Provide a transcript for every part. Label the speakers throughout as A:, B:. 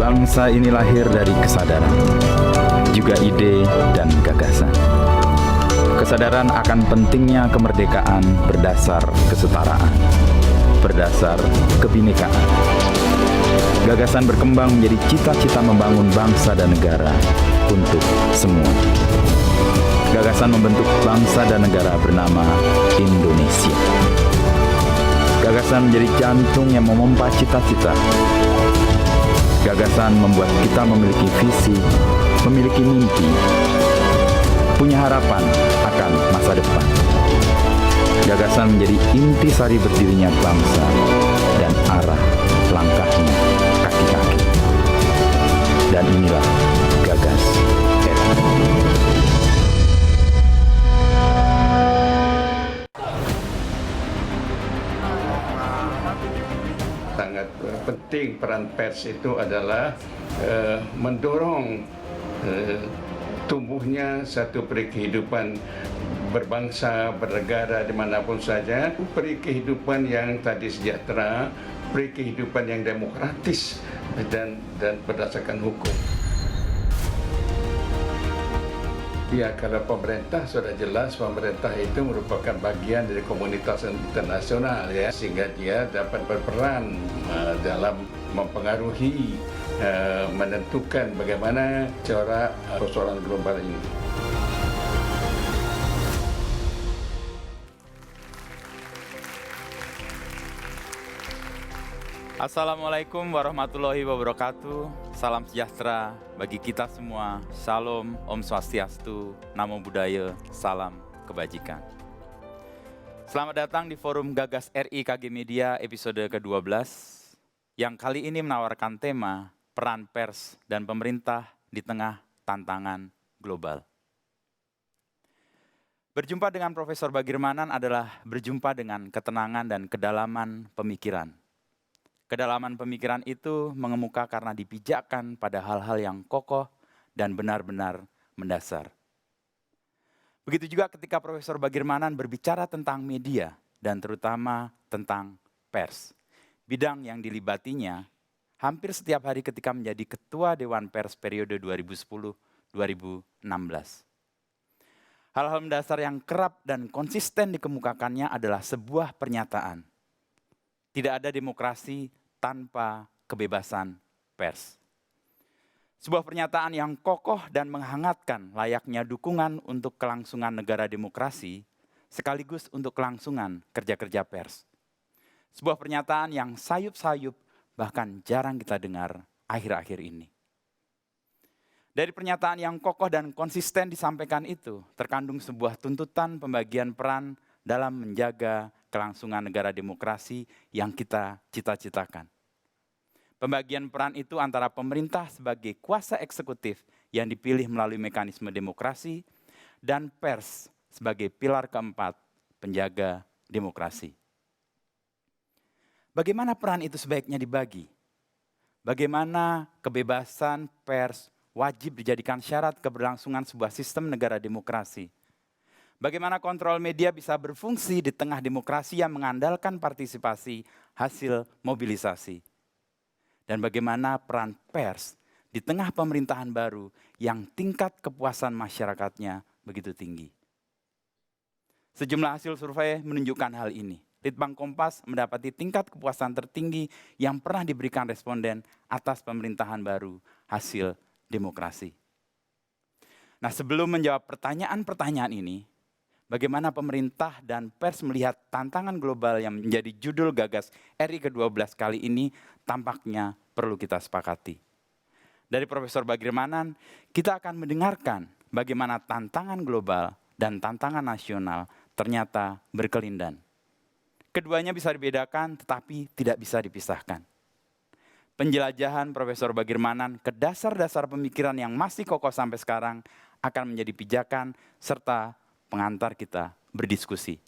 A: Bangsa ini lahir dari kesadaran, juga ide dan gagasan. Kesadaran akan pentingnya kemerdekaan berdasar kesetaraan, berdasar kebinekaan. Gagasan berkembang menjadi cita-cita membangun bangsa dan negara untuk semua. Gagasan membentuk bangsa dan negara bernama Indonesia. Gagasan menjadi jantung yang memompa cita-cita. Gagasan membuat kita memiliki visi, memiliki mimpi, punya harapan akan masa depan. Gagasan menjadi intisari berdirinya bangsa dan arah langkahnya kaki-kaki. Dan inilah Gagas RI.
B: Sangat penting peran pers itu adalah mendorong tumbuhnya satu peri kehidupan berbangsa, bernegara dimanapun saja, peri kehidupan yang tadi sejahtera, peri kehidupan yang demokratis dan berdasarkan hukum. Ya, kalau pemerintah sudah jelas, pemerintah itu merupakan bagian dari komunitas internasional, ya, sehingga dia dapat berperan dalam mempengaruhi, menentukan bagaimana cara persoalan global ini.
A: Assalamualaikum warahmatullahi wabarakatuh. Salam sejahtera bagi kita semua. Shalom, Om Swastiastu, Namo Buddhaya, salam kebajikan. Selamat datang di forum Gagas RI KG Media episode ke-12 yang kali ini menawarkan tema peran pers dan pemerintah di tengah tantangan global. Berjumpa dengan Profesor Bagirmanan adalah berjumpa dengan ketenangan dan kedalaman pemikiran. Kedalaman pemikiran itu mengemuka karena dipijakkan pada hal-hal yang kokoh dan benar-benar mendasar. Begitu juga ketika Profesor Bagirmanan berbicara tentang media dan terutama tentang pers. Bidang yang dilibatinya hampir setiap hari ketika menjadi Ketua Dewan Pers periode 2010-2016. Hal-hal mendasar yang kerap dan konsisten dikemukakannya adalah sebuah pernyataan. Tidak ada demokrasi tanpa kebebasan pers. Sebuah pernyataan yang kokoh dan menghangatkan layaknya dukungan untuk kelangsungan negara demokrasi, sekaligus untuk kelangsungan kerja-kerja pers. Sebuah pernyataan yang sayup-sayup, bahkan jarang kita dengar akhir-akhir ini. Dari pernyataan yang kokoh dan konsisten disampaikan itu, terkandung sebuah tuntutan pembagian peran dalam menjaga kelangsungan negara demokrasi yang kita cita-citakan. Pembagian peran itu antara pemerintah sebagai kuasa eksekutif yang dipilih melalui mekanisme demokrasi dan pers sebagai pilar keempat penjaga demokrasi. Bagaimana peran itu sebaiknya dibagi? Bagaimana kebebasan pers wajib dijadikan syarat keberlangsungan sebuah sistem negara demokrasi? Bagaimana kontrol media bisa berfungsi di tengah demokrasi yang mengandalkan partisipasi hasil mobilisasi? Dan bagaimana peran pers di tengah pemerintahan baru yang tingkat kepuasan masyarakatnya begitu tinggi? Sejumlah hasil survei menunjukkan hal ini. Litbang Kompas mendapati tingkat kepuasan tertinggi yang pernah diberikan responden atas pemerintahan baru hasil demokrasi. Nah, sebelum menjawab pertanyaan-pertanyaan ini, bagaimana pemerintah dan pers melihat tantangan global yang menjadi judul Gagas RI ke-12 kali ini tampaknya perlu kita sepakati. Dari Profesor Bagirmanan, kita akan mendengarkan bagaimana tantangan global dan tantangan nasional ternyata berkelindan. Keduanya bisa dibedakan tetapi tidak bisa dipisahkan. Penjelajahan Profesor Bagirmanan ke dasar-dasar pemikiran yang masih kokoh sampai sekarang akan menjadi pijakan serta pengantar kita berdiskusi.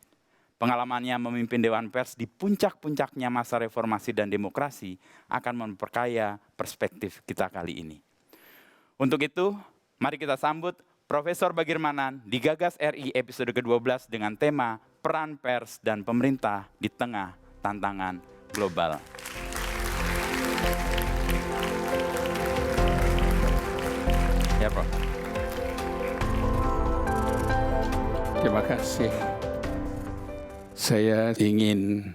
A: Pengalamannya memimpin Dewan Pers di puncak-puncaknya masa reformasi dan demokrasi akan memperkaya perspektif kita kali ini. Untuk itu, mari kita sambut Profesor Bagirmanan di Gagas RI episode ke-12 dengan tema Peran Pers dan Pemerintah di Tengah Tantangan Global. Prof.
B: Terima kasih. Saya ingin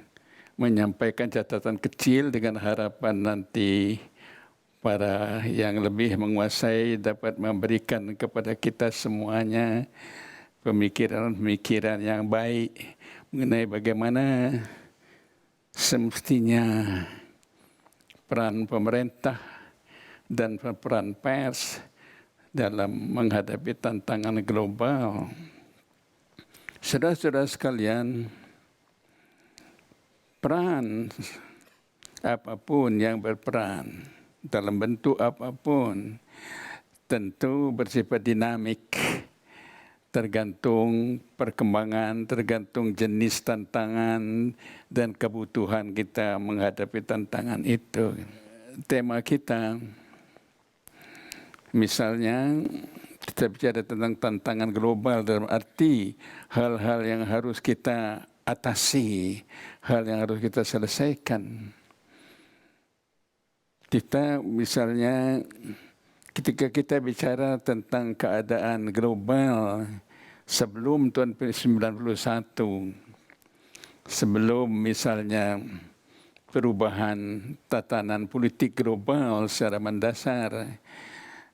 B: menyampaikan catatan kecil dengan harapan nanti para yang lebih menguasai dapat memberikan kepada kita semuanya pemikiran-pemikiran yang baik mengenai bagaimana semestinya peran pemerintah dan peran pers dalam menghadapi tantangan global. Saudara-saudara sekalian, peran apapun yang berperan dalam bentuk apapun tentu bersifat dinamik, tergantung perkembangan, tergantung jenis tantangan dan kebutuhan kita menghadapi tantangan itu. Tema kita, misalnya kita bicara tentang tantangan global dalam arti hal-hal yang harus kita atasi, hal yang harus kita selesaikan. Kita misalnya ketika kita bicara tentang keadaan global sebelum tahun 1991, sebelum misalnya perubahan tatanan politik global secara mendasar,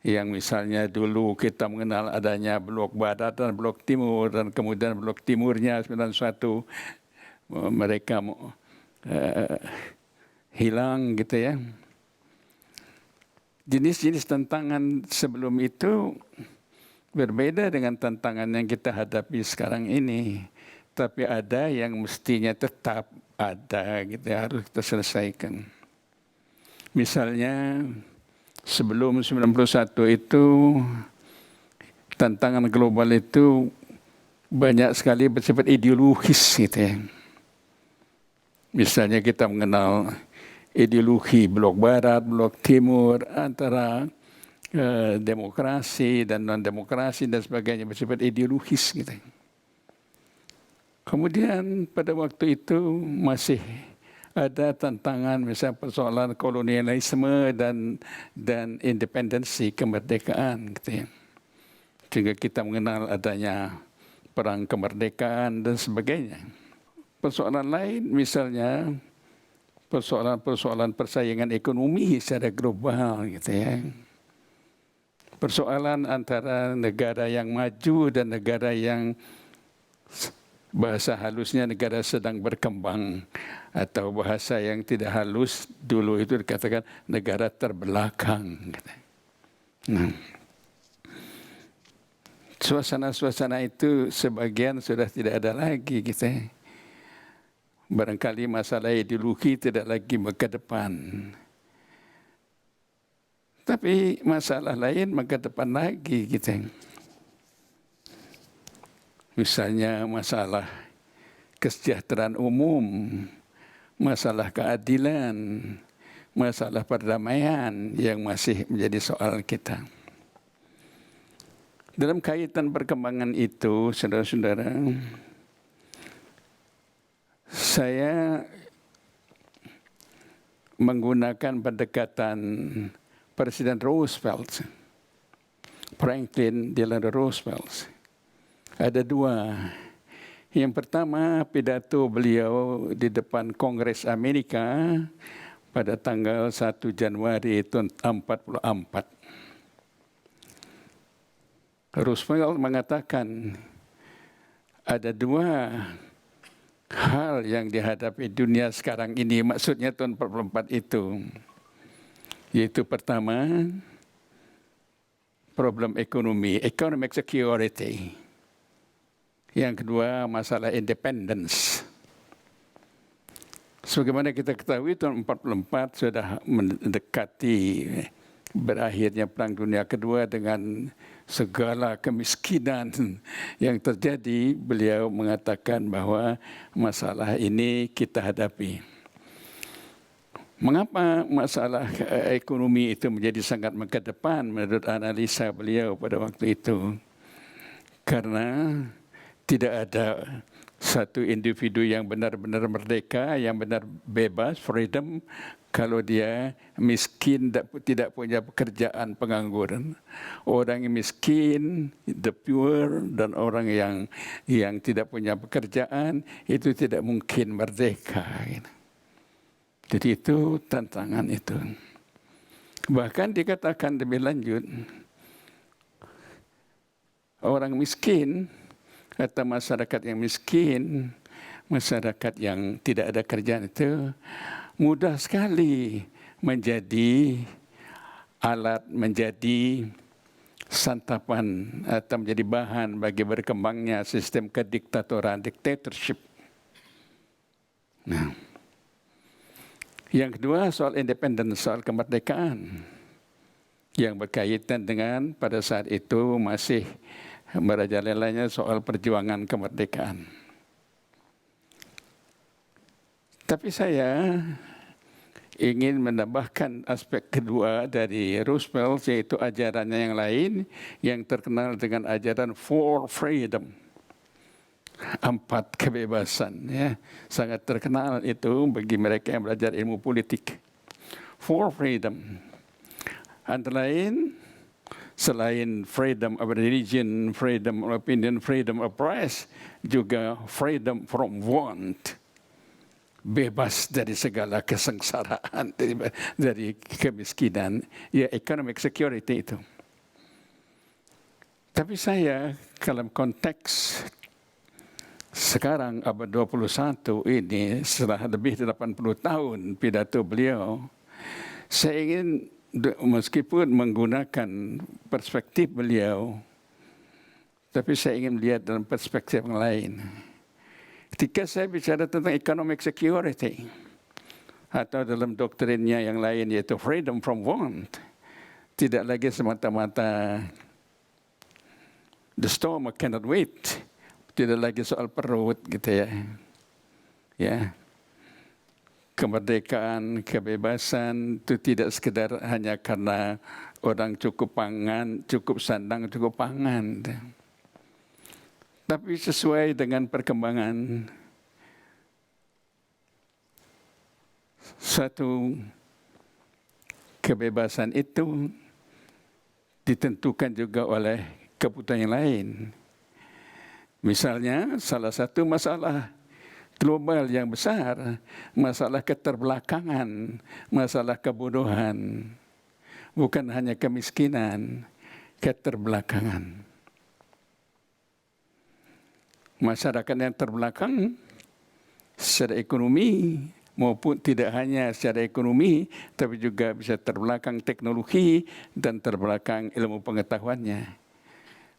B: yang misalnya dulu kita mengenal adanya blok barat dan blok timur, dan kemudian blok timurnya 91 mereka hilang gitu ya. Jenis-jenis tantangan sebelum itu berbeda dengan tantangan yang kita hadapi sekarang ini. Tapi ada yang mestinya tetap ada gitu ya, harus kita selesaikan. Misalnya sebelum 91 itu tantangan global itu banyak sekali bersifat ideologis gitu ya. Misalnya kita mengenal ideologi blok barat, blok timur, antara demokrasi dan non-demokrasi dan sebagainya bersifat ideologis gitu. Kemudian pada waktu itu masih ada tantangan misalnya persoalan kolonialisme dan independensi kemerdekaan gitu ya. Sehingga kita mengenal adanya perang kemerdekaan dan sebagainya. Persoalan lain misalnya persoalan persaingan ekonomi secara global gitu ya. Persoalan antara negara yang maju dan negara yang bahasa halusnya negara sedang berkembang, atau bahasa yang tidak halus dulu itu dikatakan negara terbelakang. Nah, suasana-suasana itu sebagian sudah tidak ada lagi gitu ya. Barangkali masalah ideologi tidak lagi ke depan. Tapi masalah lain ke depan lagi gitu. Misalnya masalah kesejahteraan umum, masalah keadilan, masalah perdamaian yang masih menjadi soal kita. Dalam kaitan perkembangan itu, saudara-saudara, saya menggunakan pendekatan Presiden Roosevelt, Franklin Delano Roosevelt. Ada dua. Yang pertama, pidato beliau di depan Kongres Amerika pada tanggal 1 Januari tahun 1944. Roosevelt mengatakan ada dua hal yang dihadapi dunia sekarang ini, maksudnya tahun 1944 itu, yaitu pertama, problem ekonomi, economic security. Yang kedua, masalah independence. Sebagaimana kita ketahui, tahun 1944 sudah mendekati berakhirnya Perang Dunia Kedua dengan segala kemiskinan yang terjadi. Beliau mengatakan bahwa masalah ini kita hadapi. Mengapa masalah ekonomi itu menjadi sangat mengedepan menurut analisa beliau pada waktu itu? Karena tidak ada satu individu yang benar-benar merdeka, yang benar bebas, freedom, Kalau dia miskin, tidak punya pekerjaan, pengangguran. Orang yang miskin, the poor, dan orang yang tidak punya pekerjaan, itu tidak mungkin merdeka. Jadi itu tantangan itu. Bahkan dikatakan lebih lanjut, orang miskin atau masyarakat yang miskin, masyarakat yang tidak ada kerjaan itu mudah sekali menjadi alat, menjadi santapan atau menjadi bahan bagi berkembangnya sistem kediktatoran, dictatorship. Nah, yang kedua soal independence, soal kemerdekaan yang berkaitan dengan pada saat itu masih merajalelanya soal perjuangan kemerdekaan. Tapi saya ingin menambahkan aspek kedua dari Roosevelt, yaitu ajarannya yang lain yang terkenal dengan ajaran for freedom, 4 kebebasan, ya, sangat terkenal itu bagi mereka yang belajar ilmu politik. For freedom, antara lain selain freedom of religion, freedom of opinion, freedom of press, juga freedom from want. Bebas dari segala kesengsaraan, dari kemiskinan, ya economic security itu. Tapi saya dalam konteks sekarang abad 21 ini, setelah lebih 80 tahun pidato beliau, saya ingin meskipun menggunakan perspektif beliau, tapi saya ingin melihat dalam perspektif yang lain. Ketika saya bicara tentang economic security, atau dalam doktrinnya yang lain yaitu freedom from want, tidak lagi semata-mata the stomach cannot wait, tidak lagi soal perut gitu ya. Ya. Kemerdekaan, kebebasan itu tidak sekedar hanya karena orang cukup pangan, cukup sandang, cukup pangan. Tapi sesuai dengan perkembangan satu kebebasan itu ditentukan juga oleh kebutuhan yang lain. Misalnya salah satu masalah global yang besar, masalah keterbelakangan, masalah kebodohan, bukan hanya kemiskinan, keterbelakangan. Masyarakat yang terbelakang secara ekonomi maupun tidak hanya secara ekonomi, tapi juga bisa terbelakang teknologi dan terbelakang ilmu pengetahuannya.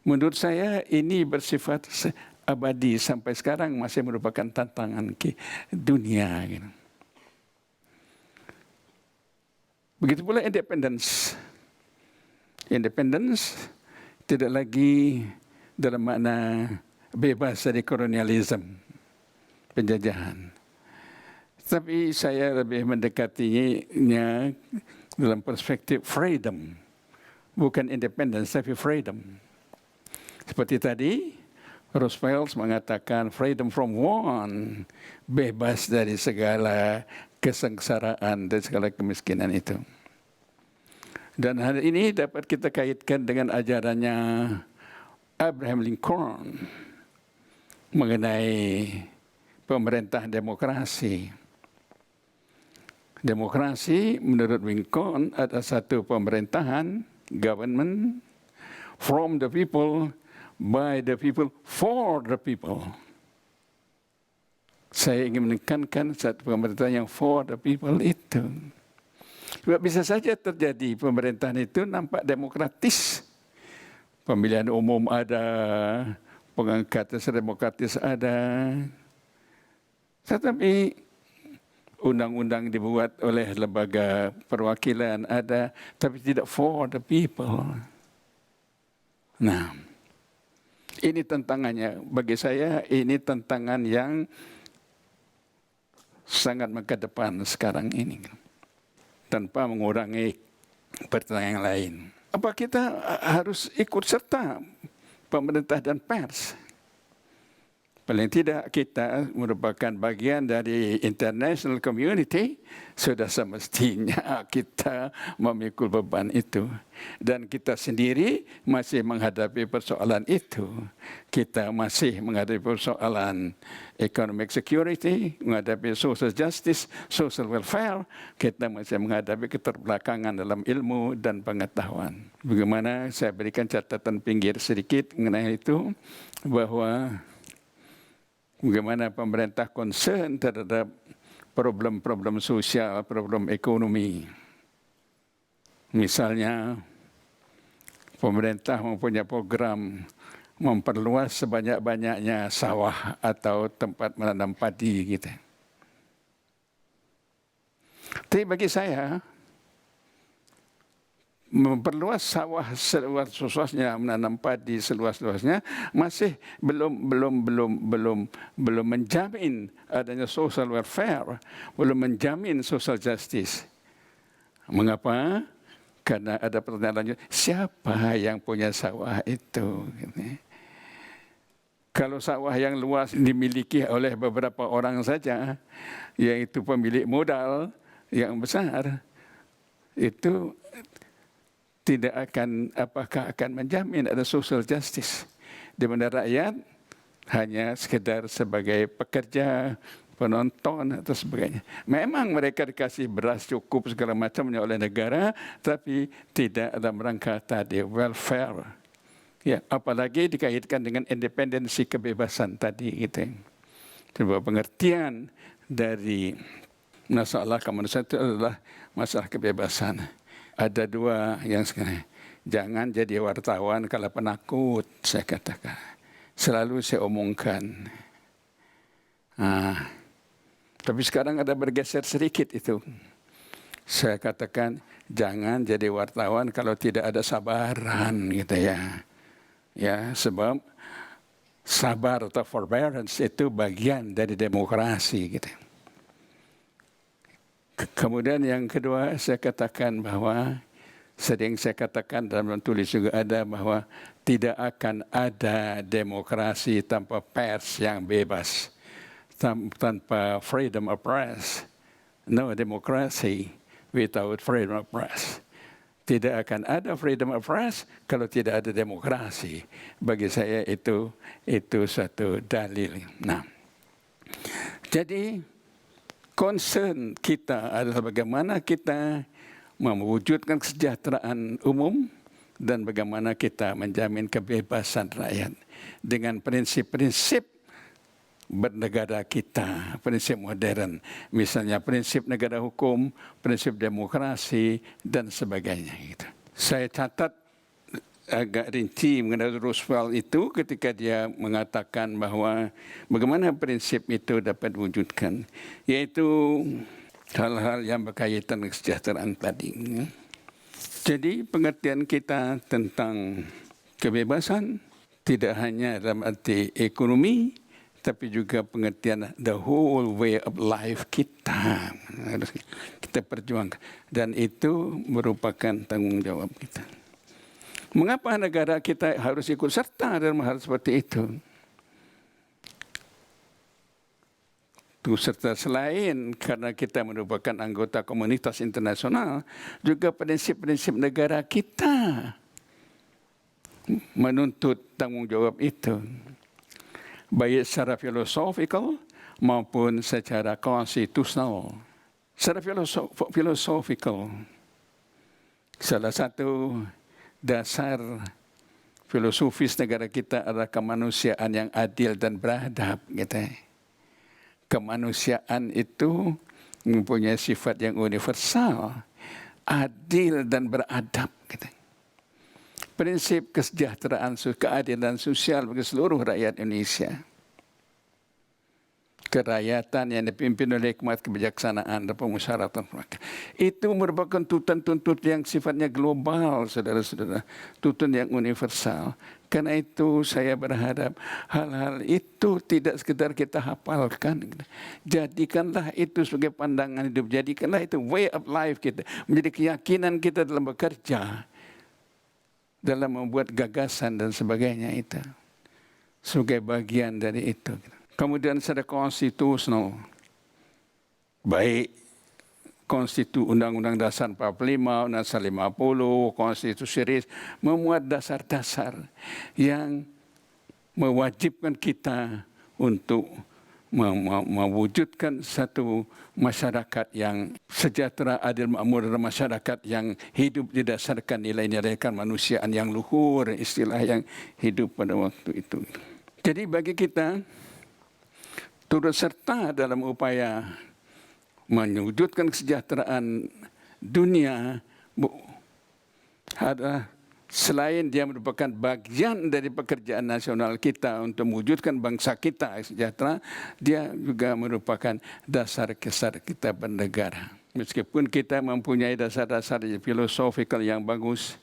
B: Menurut saya ini bersifat abadi sampai sekarang masih merupakan tantangan dunia. Begitu pula independence. Independence tidak lagi dalam makna bebas dari kolonialisme, penjajahan. Tapi saya lebih mendekatinya dalam perspektif freedom. Bukan independence, tapi freedom. Seperti tadi, Roosevelt mengatakan freedom from want, bebas dari segala kesengsaraan dan segala kemiskinan itu. Dan hal ini dapat kita kaitkan dengan ajarannya Abraham Lincoln mengenai pemerintahan demokrasi. Demokrasi menurut Lincoln ada satu pemerintahan, government, from the people, by the people, for the people. Saya ingin menekankan satu pemerintahan yang for the people itu. Sebab bisa saja terjadi pemerintahan itu nampak demokratis. Pemilihan umum ada, pengangkatan demokratis ada. Tetapi undang-undang dibuat oleh lembaga perwakilan ada, tapi tidak for the people. Nah, ini tantangannya. Bagi saya ini tantangan yang sangat ke depan sekarang ini. Tanpa mengurangi pertanyaan yang lain. Apa kita harus ikut serta pemerintah dan pers? Paling tidak kita merupakan bagian dari international community, sudah semestinya kita memikul beban itu. Dan kita sendiri masih menghadapi persoalan itu. Kita masih menghadapi persoalan economic security, menghadapi social justice, social welfare. Kita masih menghadapi keterbelakangan dalam ilmu dan pengetahuan. Bagaimana saya berikan catatan pinggir sedikit mengenai itu, bahwa bagaimana pemerintah concern terhadap problem-problem sosial, problem ekonomi. Misalnya, pemerintah mempunyai program memperluas sebanyak-banyaknya sawah atau tempat menanam padi gitu. Tapi bagi saya, memperluas sawah seluas-luasnya, menanam padi seluas-luasnya masih belum menjamin adanya social welfare, belum menjamin social justice. Mengapa? Karena ada pertanyaan lanjut, siapa yang punya sawah itu? Kalau sawah yang luas dimiliki oleh beberapa orang saja, yaitu pemilik modal yang besar, itu tidak akan, apakah akan menjamin ada social justice, di mana rakyat hanya sekedar sebagai pekerja, penonton atau sebagainya. Memang mereka dikasih beras cukup segala macamnya oleh negara, tapi tidak dalam rangka tadi welfare. Ya, apalagi dikaitkan dengan independensi kebebasan tadi gitu. Sebuah pengertian dari masalah kemanusiaan itu adalah masalah kebebasan. Ada dua yang sekarang. Jangan jadi wartawan kalau penakut, saya katakan. Selalu saya omongkan. Tapi sekarang ada bergeser sedikit itu. Saya katakan, jangan jadi wartawan kalau tidak ada sabaran gitu ya. Ya, sebab sabar atau forbearance itu bagian dari demokrasi gitu. Kemudian yang kedua saya katakan bahwa, sering saya katakan dalam tulis juga ada, bahwa tidak akan ada demokrasi tanpa pers yang bebas, tanpa freedom of press. No democracy without freedom of press. Tidak akan ada freedom of press kalau tidak ada demokrasi. Bagi saya itu satu dalil. Nah, jadi concern kita adalah bagaimana kita mewujudkan kesejahteraan umum dan bagaimana kita menjamin kebebasan rakyat dengan prinsip-prinsip bernegara kita, prinsip modern. Misalnya prinsip negara hukum, prinsip demokrasi, dan sebagainya. Saya catat agak rinci mengenai Roosevelt itu ketika dia mengatakan bahwa bagaimana prinsip itu dapat diwujudkan, yaitu hal-hal yang berkaitan dengan kesejahteraan tadi. Jadi pengertian kita tentang kebebasan tidak hanya dalam arti ekonomi, tapi juga pengertian the whole way of life kita harus kita perjuangkan, dan itu merupakan tanggung jawab kita. Mengapa negara kita harus ikut serta dalam hal seperti itu? Itu serta selain karena kita merupakan anggota komunitas internasional, juga prinsip-prinsip negara kita menuntut tanggung jawab itu. Baik secara filosofikal maupun secara konstitusional. Secara filosofikal, salah satu dasar filosofis negara kita adalah kemanusiaan yang adil dan beradab. Gitu. Kemanusiaan itu mempunyai sifat yang universal, adil dan beradab. Gitu. Prinsip kesejahteraan, keadilan sosial bagi seluruh rakyat Indonesia. Kerakyatan yang dipimpin oleh hikmat kebijaksanaan dan pemusyawaratan rakyat. Itu merupakan tuntutan yang sifatnya global, saudara-saudara. Tuntutan yang universal. Karena itu saya berharap hal-hal itu tidak sekedar kita hafalkan. Jadikanlah itu sebagai pandangan hidup. Jadikanlah itu way of life kita. Menjadi keyakinan kita dalam bekerja, dalam membuat gagasan dan sebagainya itu.
C: sebagai bagian dari itu. Kemudian secara konstitusional, baik Undang-Undang Dasar 45, Undang-Undang 50, Konstitusi RIS, memuat dasar-dasar yang mewajibkan kita untuk mewujudkan satu masyarakat yang sejahtera, adil, makmur, dan masyarakat yang hidup didasarkan nilai-nilai kemanusiaan yang luhur, istilah yang hidup pada waktu itu. Jadi bagi kita, turut serta dalam upaya mewujudkan kesejahteraan dunia adalah selain dia merupakan bagian dari pekerjaan nasional kita untuk mewujudkan bangsa kita sejahtera, dia juga merupakan dasar kita bernegara. Meskipun kita mempunyai dasar-dasar filosofikal yang bagus,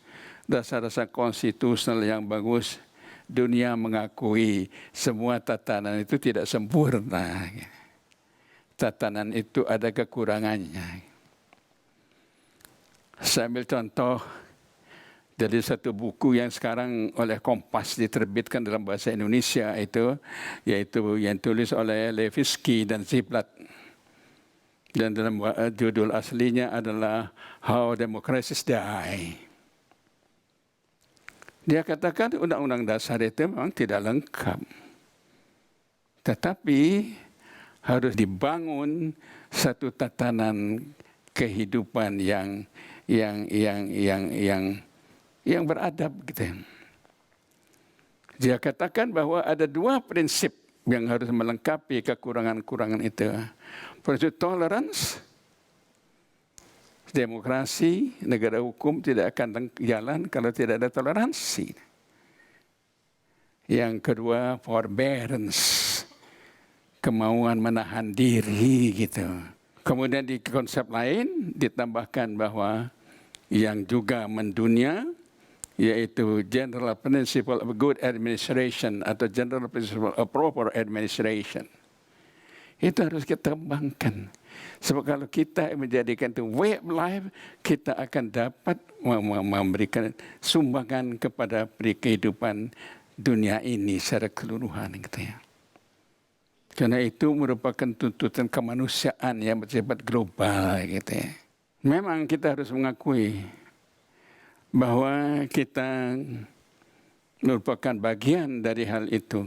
C: dasar-dasar konstitusional yang bagus, dunia mengakui semua tatanan itu tidak sempurna. Tatanan itu ada kekurangannya. Saya ambil contoh dari satu buku yang sekarang oleh Kompas diterbitkan dalam bahasa Indonesia itu, yaitu yang tulis oleh Levitsky dan Ziblatt. Dan dalam judul aslinya adalah How Democracies Die. Dia katakan undang-undang dasar itu memang tidak lengkap. Tetapi harus dibangun satu tatanan kehidupan yang beradab gitu. Dia katakan bahwa ada dua prinsip yang harus melengkapi kekurangan-kekurangan itu. Prinsip tolerance, demokrasi, negara hukum tidak akan jalan kalau tidak ada toleransi. Yang kedua, forbearance, kemauan menahan diri gitu. Kemudian di konsep lain ditambahkan bahwa yang juga mendunia, yaitu General Principle of Good Administration atau General Principle of Proper Administration. Itu harus kita kembangkan. Sebab kalau kita menjadikan itu way of life, kita akan dapat memberikan sumbangan kepada kehidupan dunia ini secara keseluruhan. Gitu ya. Karena itu merupakan tuntutan kemanusiaan yang bersifat global. Gitu ya. Memang kita harus mengakui bahwa kita merupakan bagian dari hal itu.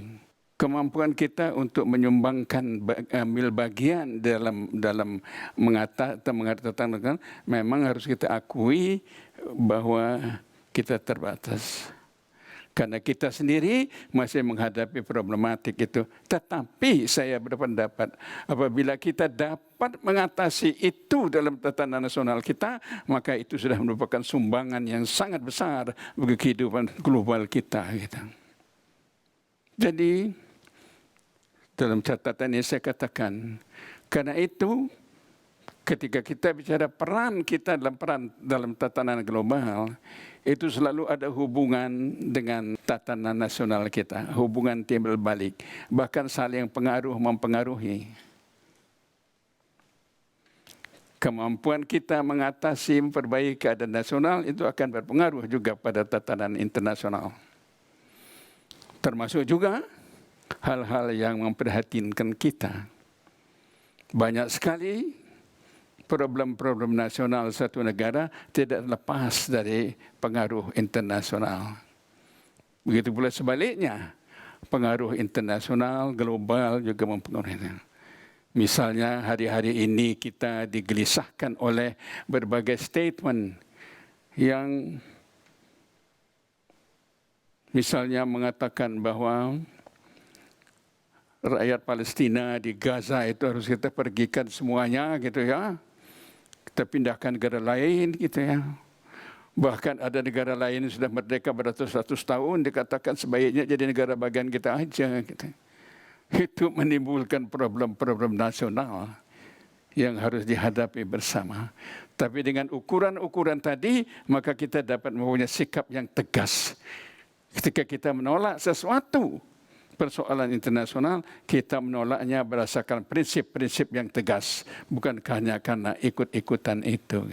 C: Kemampuan kita untuk menyumbangkan, ambil bagian dalam mengatakan memang harus kita akui bahwa kita terbatas. Karena kita sendiri masih menghadapi problematik itu. Tetapi saya berpendapat apabila kita dapat mengatasi itu dalam tatanan nasional kita, maka itu sudah merupakan sumbangan yang sangat besar bagi kehidupan global kita. Gitu. Jadi dalam catatan ini saya katakan, karena itu ketika kita bicara peran kita dalam tatanan global, itu selalu ada hubungan dengan tatanan nasional kita, hubungan timbal balik, bahkan saling mempengaruhi. Kemampuan kita mengatasi, memperbaiki keadaan nasional itu akan berpengaruh juga pada tatanan internasional. Termasuk juga hal-hal yang memprihatinkan kita. Banyak sekali problem-problem nasional satu negara tidak lepas dari pengaruh internasional. Begitu pula sebaliknya, pengaruh internasional, global juga mempengaruhi. Misalnya hari-hari ini kita digelisahkan oleh berbagai statement yang misalnya mengatakan bahwa rakyat Palestina di Gaza itu harus kita pergikan semuanya gitu ya. Kita pindahkan negara lain gitu ya. Bahkan ada negara lain yang sudah merdeka beratus-ratus tahun dikatakan sebaiknya jadi negara bagian kita aja gitu. Itu menimbulkan problem-problem nasional yang harus dihadapi bersama. Tapi dengan ukuran-ukuran tadi, maka kita dapat mempunyai sikap yang tegas. Ketika kita menolak sesuatu persoalan internasional, kita menolaknya berdasarkan prinsip-prinsip yang tegas, bukan hanya karena ikut-ikutan itu.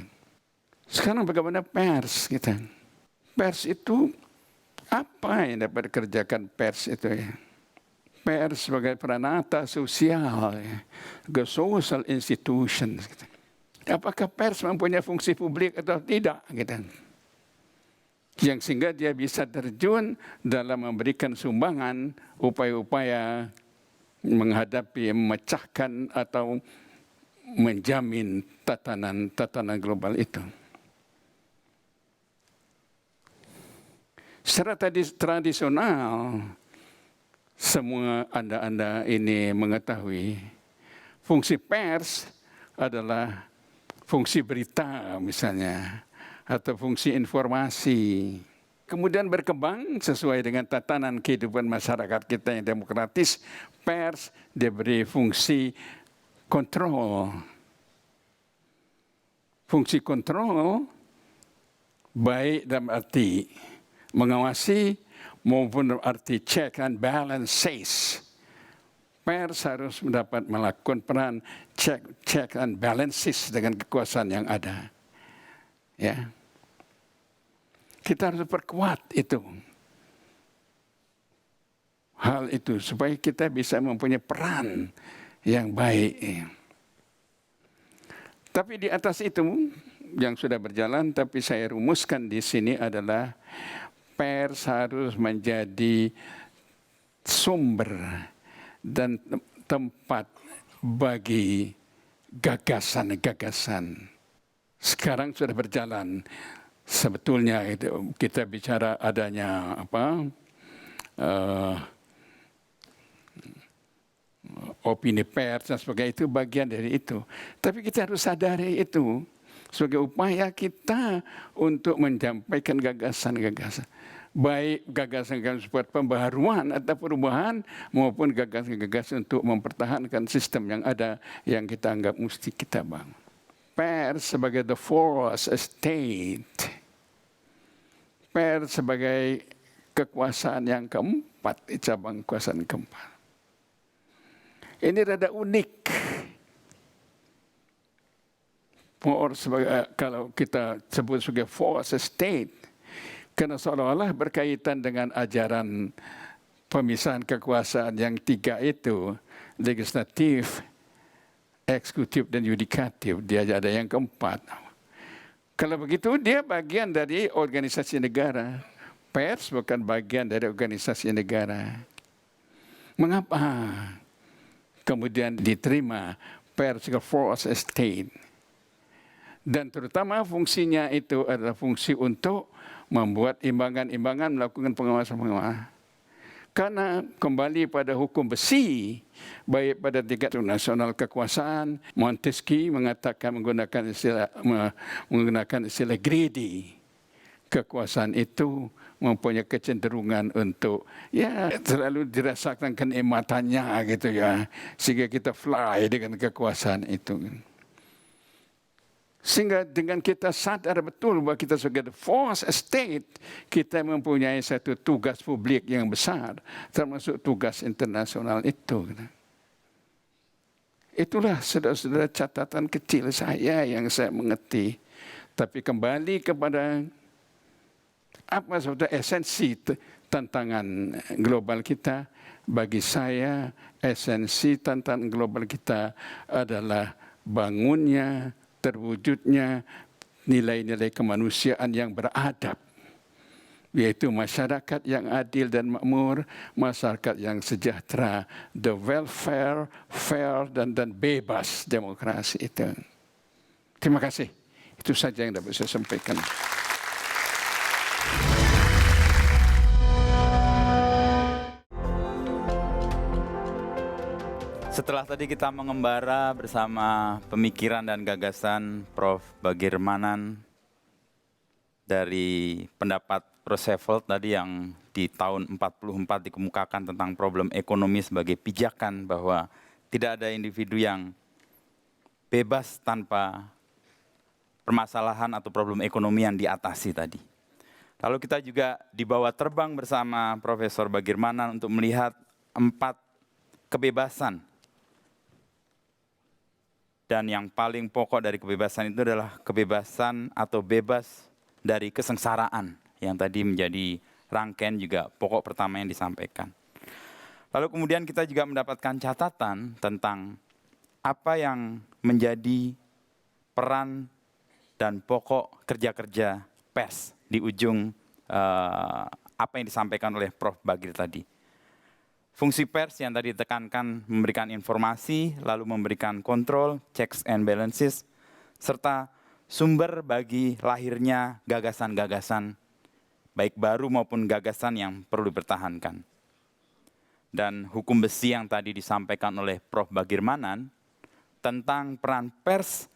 C: Sekarang bagaimana pers kita? Pers itu apa yang dapat dikerjakan pers itu ya? pers sebagai peranata sosial, ke social institutions. Gitu. Apakah pers mempunyai fungsi publik atau tidak? Gitu. Yang sehingga dia bisa terjun dalam memberikan sumbangan upaya-upaya menghadapi, memecahkan atau menjamin tatanan global itu. Secara tradisional, semua Anda ini mengetahui fungsi pers adalah fungsi berita misalnya, atau fungsi informasi. Kemudian berkembang sesuai dengan tatanan kehidupan masyarakat kita yang demokratis, pers diberi fungsi kontrol. Fungsi kontrol baik dalam arti mengawasi maupun dalam arti check and balances. Pers harus mendapat melakukan peran check and balances dengan kekuasaan yang ada. Ya, kita harus perkuat itu. Hal itu supaya kita bisa mempunyai peran yang baik. Tapi di atas itu yang sudah berjalan, tapi saya rumuskan di sini adalah pers harus menjadi sumber dan tempat bagi gagasan-gagasan. Sekarang sudah berjalan. Sebetulnya itu kita bicara adanya opini pers dan sebagainya, itu bagian dari itu. Tapi kita harus sadari itu sebagai upaya kita untuk menyampaikan gagasan-gagasan. Baik gagasan-gagasan buat pembaharuan atau perubahan, maupun gagasan-gagasan untuk mempertahankan sistem yang ada yang kita anggap mesti kita bangun. Pers sebagai the fourth estate, pers sebagai kekuasaan yang keempat, cabang kekuasaan keempat. Ini rada unik. Kalau kita sebut sebagai fourth estate, karena seolah-olah berkaitan dengan ajaran pemisahan kekuasaan yang tiga itu, legislatif, eksekutif dan yudikatif. Dia ada yang keempat. Kalau begitu dia bagian dari organisasi negara. Pers bukan bagian dari organisasi negara. Mengapa kemudian diterima pers sebagai fourth estate? Dan terutama fungsinya itu adalah fungsi untuk membuat imbangan-imbangan, melakukan pengawasan-pengawasan. Karena kembali pada hukum besi, baik pada tingkat nasional kekuasaan, Montesquieu mengatakan menggunakan istilah greedy. Kekuasaan itu mempunyai kecenderungan untuk selalu dirasakan kenikmatannya gitu ya, sehingga kita fly dengan kekuasaan itu. Sehingga dengan kita sadar betul bahwa kita sebagai the fourth estate, kita mempunyai satu tugas publik yang besar, termasuk tugas internasional itu. Itulah saudara-saudara catatan kecil saya yang saya mengerti. Tapi kembali kepada apa sebetulnya esensi tantangan global kita, bagi saya esensi tantangan global kita adalah bangunnya, terwujudnya nilai-nilai kemanusiaan yang beradab, yaitu masyarakat yang adil dan makmur, masyarakat yang sejahtera, the welfare, fair, dan bebas demokrasi itu. Terima kasih. Itu saja yang dapat saya sampaikan.
A: Setelah tadi kita mengembara bersama pemikiran dan gagasan Prof. Bagirmanan dari pendapat Roosevelt tadi yang di tahun 44 dikemukakan tentang problem ekonomi sebagai pijakan bahwa tidak ada individu yang bebas tanpa permasalahan atau problem ekonomi yang diatasi tadi. Lalu kita juga dibawa terbang bersama Profesor Bagirmanan untuk melihat 4 kebebasan. Dan yang paling pokok dari kebebasan itu adalah kebebasan atau bebas dari kesengsaraan, yang tadi menjadi rangkaian juga pokok pertama yang disampaikan. Lalu kemudian kita juga mendapatkan catatan tentang apa yang menjadi peran dan pokok kerja-kerja pers di ujung apa yang disampaikan oleh Prof. Bagir tadi. Fungsi pers yang tadi ditekankan memberikan informasi, lalu memberikan kontrol, checks and balances, serta sumber bagi lahirnya gagasan-gagasan, baik baru maupun gagasan yang perlu dipertahankan. Dan hukum besi yang tadi disampaikan oleh Prof. Bagirmanan tentang peran pers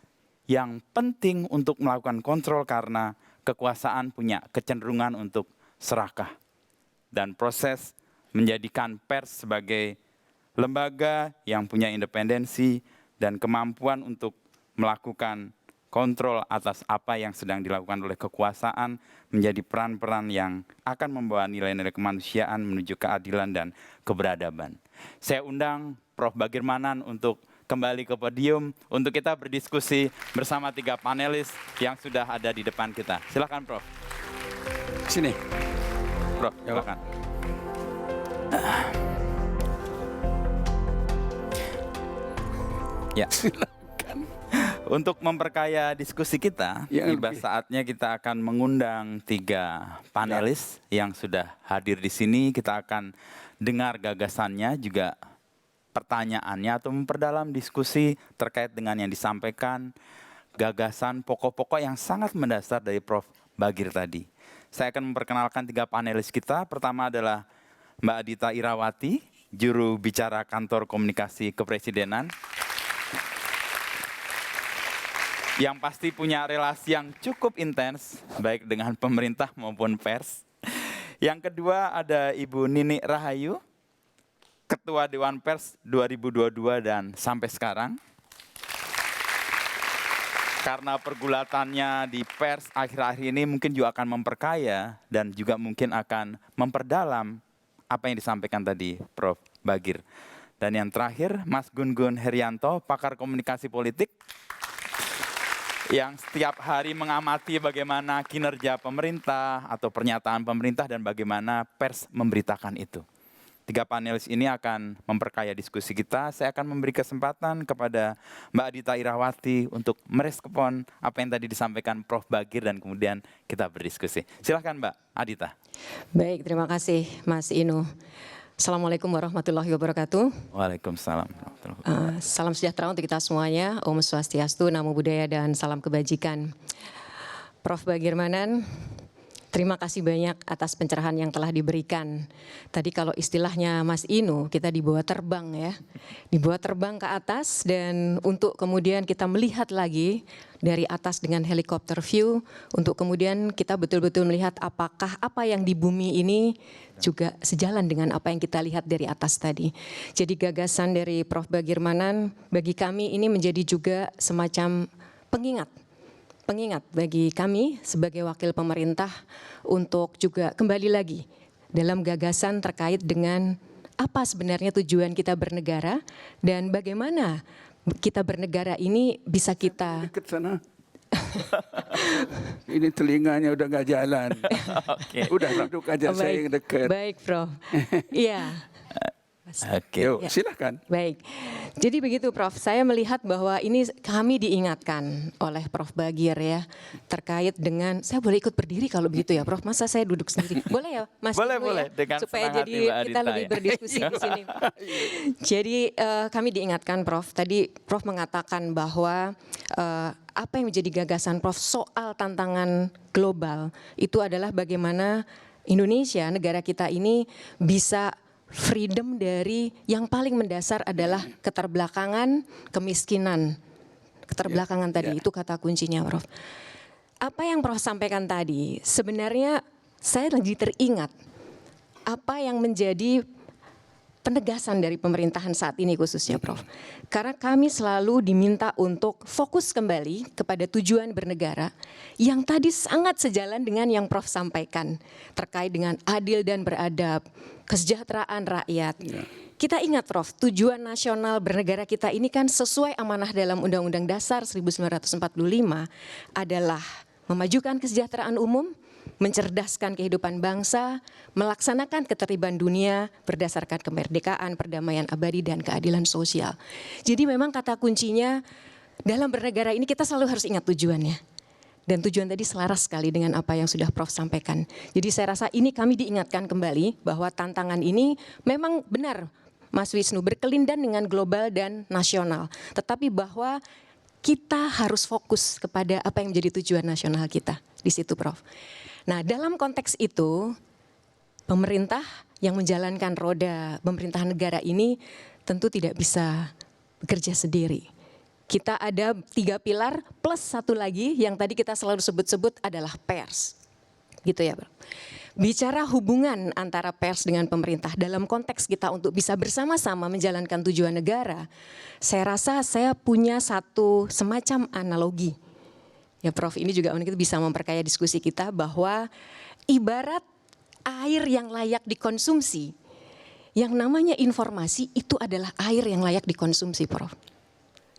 A: yang penting untuk melakukan kontrol karena kekuasaan punya kecenderungan untuk serakah. Dan proses menjadikan pers sebagai lembaga yang punya independensi dan kemampuan untuk melakukan kontrol atas apa yang sedang dilakukan oleh kekuasaan menjadi peran-peran yang akan membawa nilai-nilai kemanusiaan menuju keadilan dan keberadaban. Saya undang Prof. Bagirmanan untuk kembali ke podium untuk kita berdiskusi bersama 3 panelis yang sudah ada di depan kita. Silakan Prof.
C: Sini.
A: Prof, silakan. Ya. Untuk memperkaya diskusi kita, tiba saatnya kita akan mengundang 3 panelis yang sudah hadir di sini. Kita akan dengar gagasannya, juga pertanyaannya atau memperdalam diskusi terkait dengan yang disampaikan, gagasan pokok-pokok yang sangat mendasar dari Prof. Bagir tadi. Saya akan memperkenalkan 3 panelis kita. Pertama adalah Mbak Adita Irawati, juru bicara Kantor Komunikasi Kepresidenan, yang pasti punya relasi yang cukup intens, baik dengan pemerintah maupun pers. Yang kedua ada Ibu Nini Rahayu, Ketua Dewan Pers 2022 dan sampai sekarang. Karena pergulatannya di pers akhir-akhir ini mungkin juga akan memperkaya dan juga mungkin akan memperdalam apa yang disampaikan tadi Prof. Bagir. Dan yang terakhir Mas Gun-Gun Herianto, pakar komunikasi politik, yang setiap hari mengamati bagaimana kinerja pemerintah atau pernyataan pemerintah dan bagaimana pers memberitakan itu. 3 panelis ini akan memperkaya diskusi kita. Saya akan memberi kesempatan kepada Mbak Adita Irawati untuk merespon apa yang tadi disampaikan Prof. Bagir dan kemudian kita berdiskusi. Silakan Mbak Adita.
D: Baik, terima kasih Mas Inu. Assalamualaikum warahmatullahi wabarakatuh.
A: Waalaikumsalam.
D: Salam sejahtera untuk kita semuanya. Om Swastiastu, Namo Buddhaya, dan salam kebajikan. Prof. Bagirmanan, terima kasih banyak atas pencerahan yang telah diberikan. Tadi kalau istilahnya Mas Inu, kita dibawa terbang ya. Dibawa terbang ke atas dan untuk kemudian kita melihat lagi dari atas dengan helikopter view, untuk kemudian kita betul-betul melihat apakah apa yang di bumi ini juga sejalan dengan apa yang kita lihat dari atas tadi. Jadi gagasan dari Prof. Bagirmanan bagi kami ini menjadi juga semacam pengingat bagi kami sebagai wakil pemerintah untuk juga kembali lagi dalam gagasan terkait dengan apa sebenarnya tujuan kita bernegara dan bagaimana kita bernegara ini bisa kita...
C: Dekat sana. Ini telinganya udah nggak jalan. Udah duduk aja, saya yang dekat.
D: Baik, Prof. Iya.
A: Oke.
C: Yuk, silakan.
D: Baik. Jadi begitu Prof, saya melihat bahwa ini kami diingatkan oleh Prof. Bagir ya, terkait dengan, saya boleh ikut berdiri kalau begitu ya Prof, masa saya duduk sendiri? Boleh ya Mas?
A: Boleh, dengan
D: supaya
A: senang
D: jadi
A: hati, Mbak
D: kita
A: Adita,
D: lebih
A: ya.
D: berdiskusi di sini. Jadi kami diingatkan Prof, tadi Prof mengatakan bahwa apa yang menjadi gagasan Prof soal tantangan global itu adalah bagaimana Indonesia, negara kita ini bisa freedom dari yang paling mendasar adalah keterbelakangan, kemiskinan. Keterbelakangan tadi, itu kata kuncinya Prof. Apa yang Prof sampaikan tadi, sebenarnya saya lagi teringat apa yang menjadi penegasan dari pemerintahan saat ini khususnya Prof. Karena kami selalu diminta untuk fokus kembali kepada tujuan bernegara yang tadi sangat sejalan dengan yang Prof sampaikan terkait dengan adil dan beradab, kesejahteraan rakyat. Kita ingat Prof, tujuan nasional bernegara kita ini kan sesuai amanah dalam Undang-Undang Dasar 1945 adalah memajukan kesejahteraan umum, mencerdaskan kehidupan bangsa, melaksanakan ketertiban dunia berdasarkan kemerdekaan, perdamaian abadi, dan keadilan sosial. Jadi memang kata kuncinya dalam bernegara ini kita selalu harus ingat tujuannya. Dan tujuan tadi selaras sekali dengan apa yang sudah Prof sampaikan. Jadi saya rasa ini kami diingatkan kembali bahwa tantangan ini memang benar, Mas Wisnu, berkelindan dengan global dan nasional. Tetapi bahwa kita harus fokus kepada apa yang menjadi tujuan nasional kita. Di situ, Prof. Nah, dalam konteks itu, pemerintah yang menjalankan roda pemerintahan negara ini tentu tidak bisa bekerja sendiri. Kita ada 3 pilar plus 1 lagi yang tadi kita selalu sebut-sebut adalah pers. Gitu ya, Bro. Bicara hubungan antara pers dengan pemerintah dalam konteks kita untuk bisa bersama-sama menjalankan tujuan negara, saya rasa saya punya satu semacam analogi. Ya Prof, ini juga mungkin bisa memperkaya diskusi kita bahwa ibarat air yang layak dikonsumsi, yang namanya informasi itu adalah air yang layak dikonsumsi, Prof.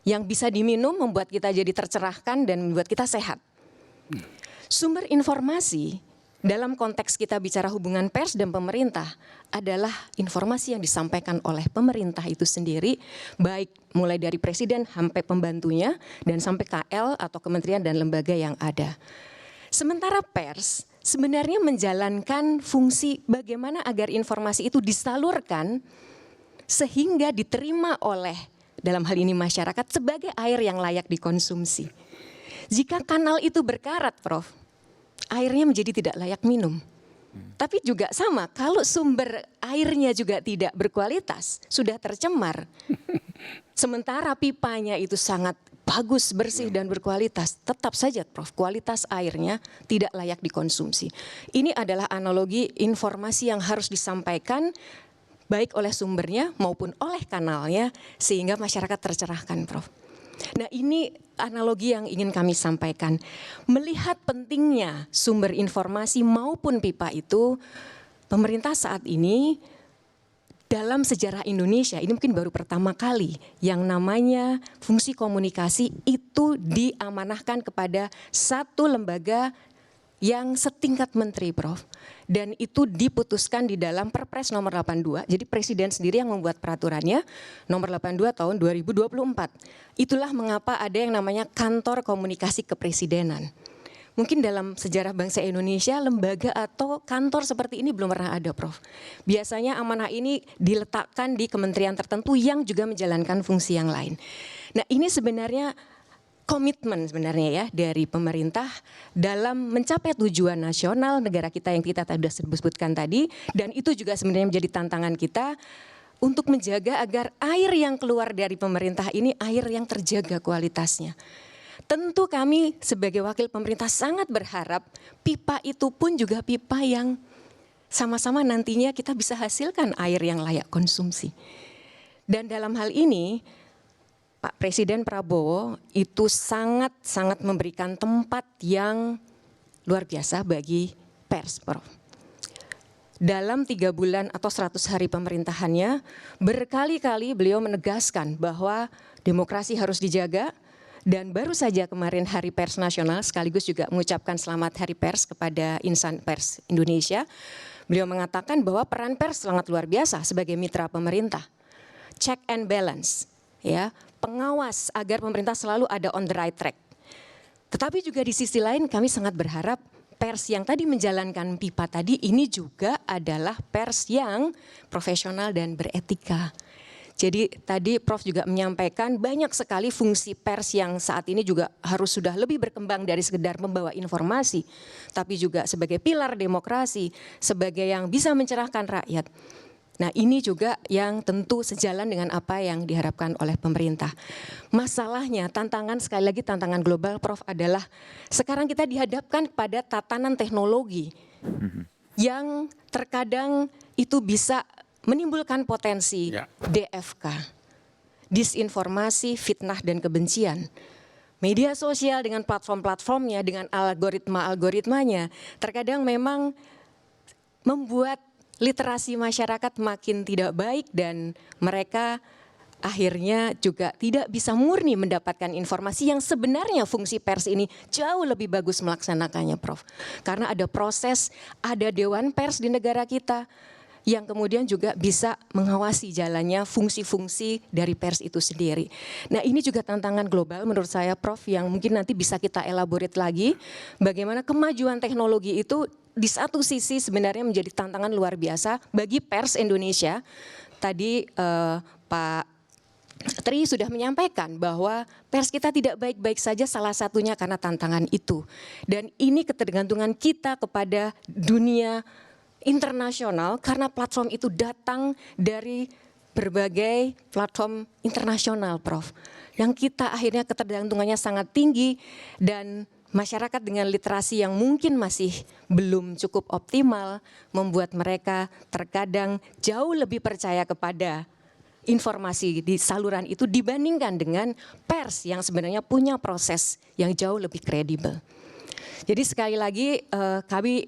D: Yang bisa diminum membuat kita jadi tercerahkan dan membuat kita sehat. Sumber informasi dalam konteks kita bicara hubungan pers dan pemerintah adalah informasi yang disampaikan oleh pemerintah itu sendiri, baik mulai dari presiden sampai pembantunya dan sampai KL atau kementerian dan lembaga yang ada. Sementara pers sebenarnya menjalankan fungsi bagaimana agar informasi itu disalurkan sehingga diterima oleh dalam hal ini masyarakat sebagai air yang layak dikonsumsi. Jika kanal itu berkarat, Prof, airnya menjadi tidak layak minum. Tapi juga sama, kalau sumber airnya juga tidak berkualitas, sudah tercemar. Sementara pipanya itu sangat bagus, bersih dan berkualitas, tetap saja Prof, kualitas airnya tidak layak dikonsumsi. Ini adalah analogi informasi yang harus disampaikan baik oleh sumbernya maupun oleh kanalnya sehingga masyarakat tercerahkan, Prof. Nah, ini analogi yang ingin kami sampaikan. Melihat pentingnya sumber informasi maupun pipa itu, pemerintah saat ini dalam sejarah Indonesia, ini mungkin baru pertama kali yang namanya fungsi komunikasi itu diamanahkan kepada satu lembaga yang setingkat menteri, Prof. Dan itu diputuskan di dalam Perpres nomor 82, jadi Presiden sendiri yang membuat peraturannya, nomor 82 tahun 2024. Itulah mengapa ada yang namanya Kantor Komunikasi Kepresidenan. Mungkin dalam sejarah bangsa Indonesia, lembaga atau kantor seperti ini belum pernah ada, Prof. Biasanya amanah ini diletakkan di kementerian tertentu yang juga menjalankan fungsi yang lain. Nah, ini sebenarnya komitmen sebenarnya ya dari pemerintah dalam mencapai tujuan nasional negara kita yang kita sudah sebutkan tadi, dan itu juga sebenarnya menjadi tantangan kita untuk menjaga agar air yang keluar dari pemerintah ini air yang terjaga kualitasnya. Tentu kami sebagai wakil pemerintah sangat berharap pipa itu pun juga pipa yang sama-sama nantinya kita bisa hasilkan air yang layak konsumsi. Dan dalam hal ini Pak Presiden Prabowo itu sangat memberikan tempat yang luar biasa bagi pers, Prof. Dalam 3 bulan atau 100 hari pemerintahannya, berkali-kali beliau menegaskan bahwa demokrasi harus dijaga, dan baru saja kemarin Hari Pers Nasional sekaligus juga mengucapkan selamat Hari Pers kepada insan pers Indonesia. Beliau mengatakan bahwa peran pers sangat luar biasa sebagai mitra pemerintah. Check and balance, ya, pengawas agar pemerintah selalu ada on the right track. Tetapi juga di sisi lain kami sangat berharap pers yang tadi menjalankan pipa tadi ini juga adalah pers yang profesional dan beretika. Jadi tadi Prof juga menyampaikan banyak sekali fungsi pers yang saat ini juga harus sudah lebih berkembang dari sekedar membawa informasi, tapi juga sebagai pilar demokrasi, sebagai yang bisa mencerahkan rakyat. Nah, ini juga yang tentu sejalan dengan apa yang diharapkan oleh pemerintah. Masalahnya, tantangan sekali lagi tantangan global, Prof, adalah sekarang kita dihadapkan pada tatanan teknologi yang terkadang itu bisa menimbulkan potensi DFK, disinformasi, fitnah dan kebencian. Media sosial dengan platform-platformnya, dengan algoritma-algoritmanya, terkadang memang membuat literasi masyarakat makin tidak baik dan mereka akhirnya juga tidak bisa murni mendapatkan informasi yang sebenarnya fungsi pers ini jauh lebih bagus melaksanakannya, Prof. Karena ada proses, ada dewan pers di negara kita yang kemudian juga bisa mengawasi jalannya fungsi-fungsi dari pers itu sendiri. Nah, ini juga tantangan global menurut saya, Prof, yang mungkin nanti bisa kita elaborate lagi, bagaimana kemajuan teknologi itu di satu sisi sebenarnya menjadi tantangan luar biasa bagi pers Indonesia. Tadi Pak Tri sudah menyampaikan bahwa pers kita tidak baik-baik saja, salah satunya karena tantangan itu. Dan ini ketergantungan kita kepada dunia internasional karena platform itu datang dari berbagai platform internasional, Prof. Yang kita akhirnya ketergantungannya sangat tinggi dan masyarakat dengan literasi yang mungkin masih belum cukup optimal membuat mereka terkadang jauh lebih percaya kepada informasi di saluran itu dibandingkan dengan pers yang sebenarnya punya proses yang jauh lebih kredibel. Jadi sekali lagi kami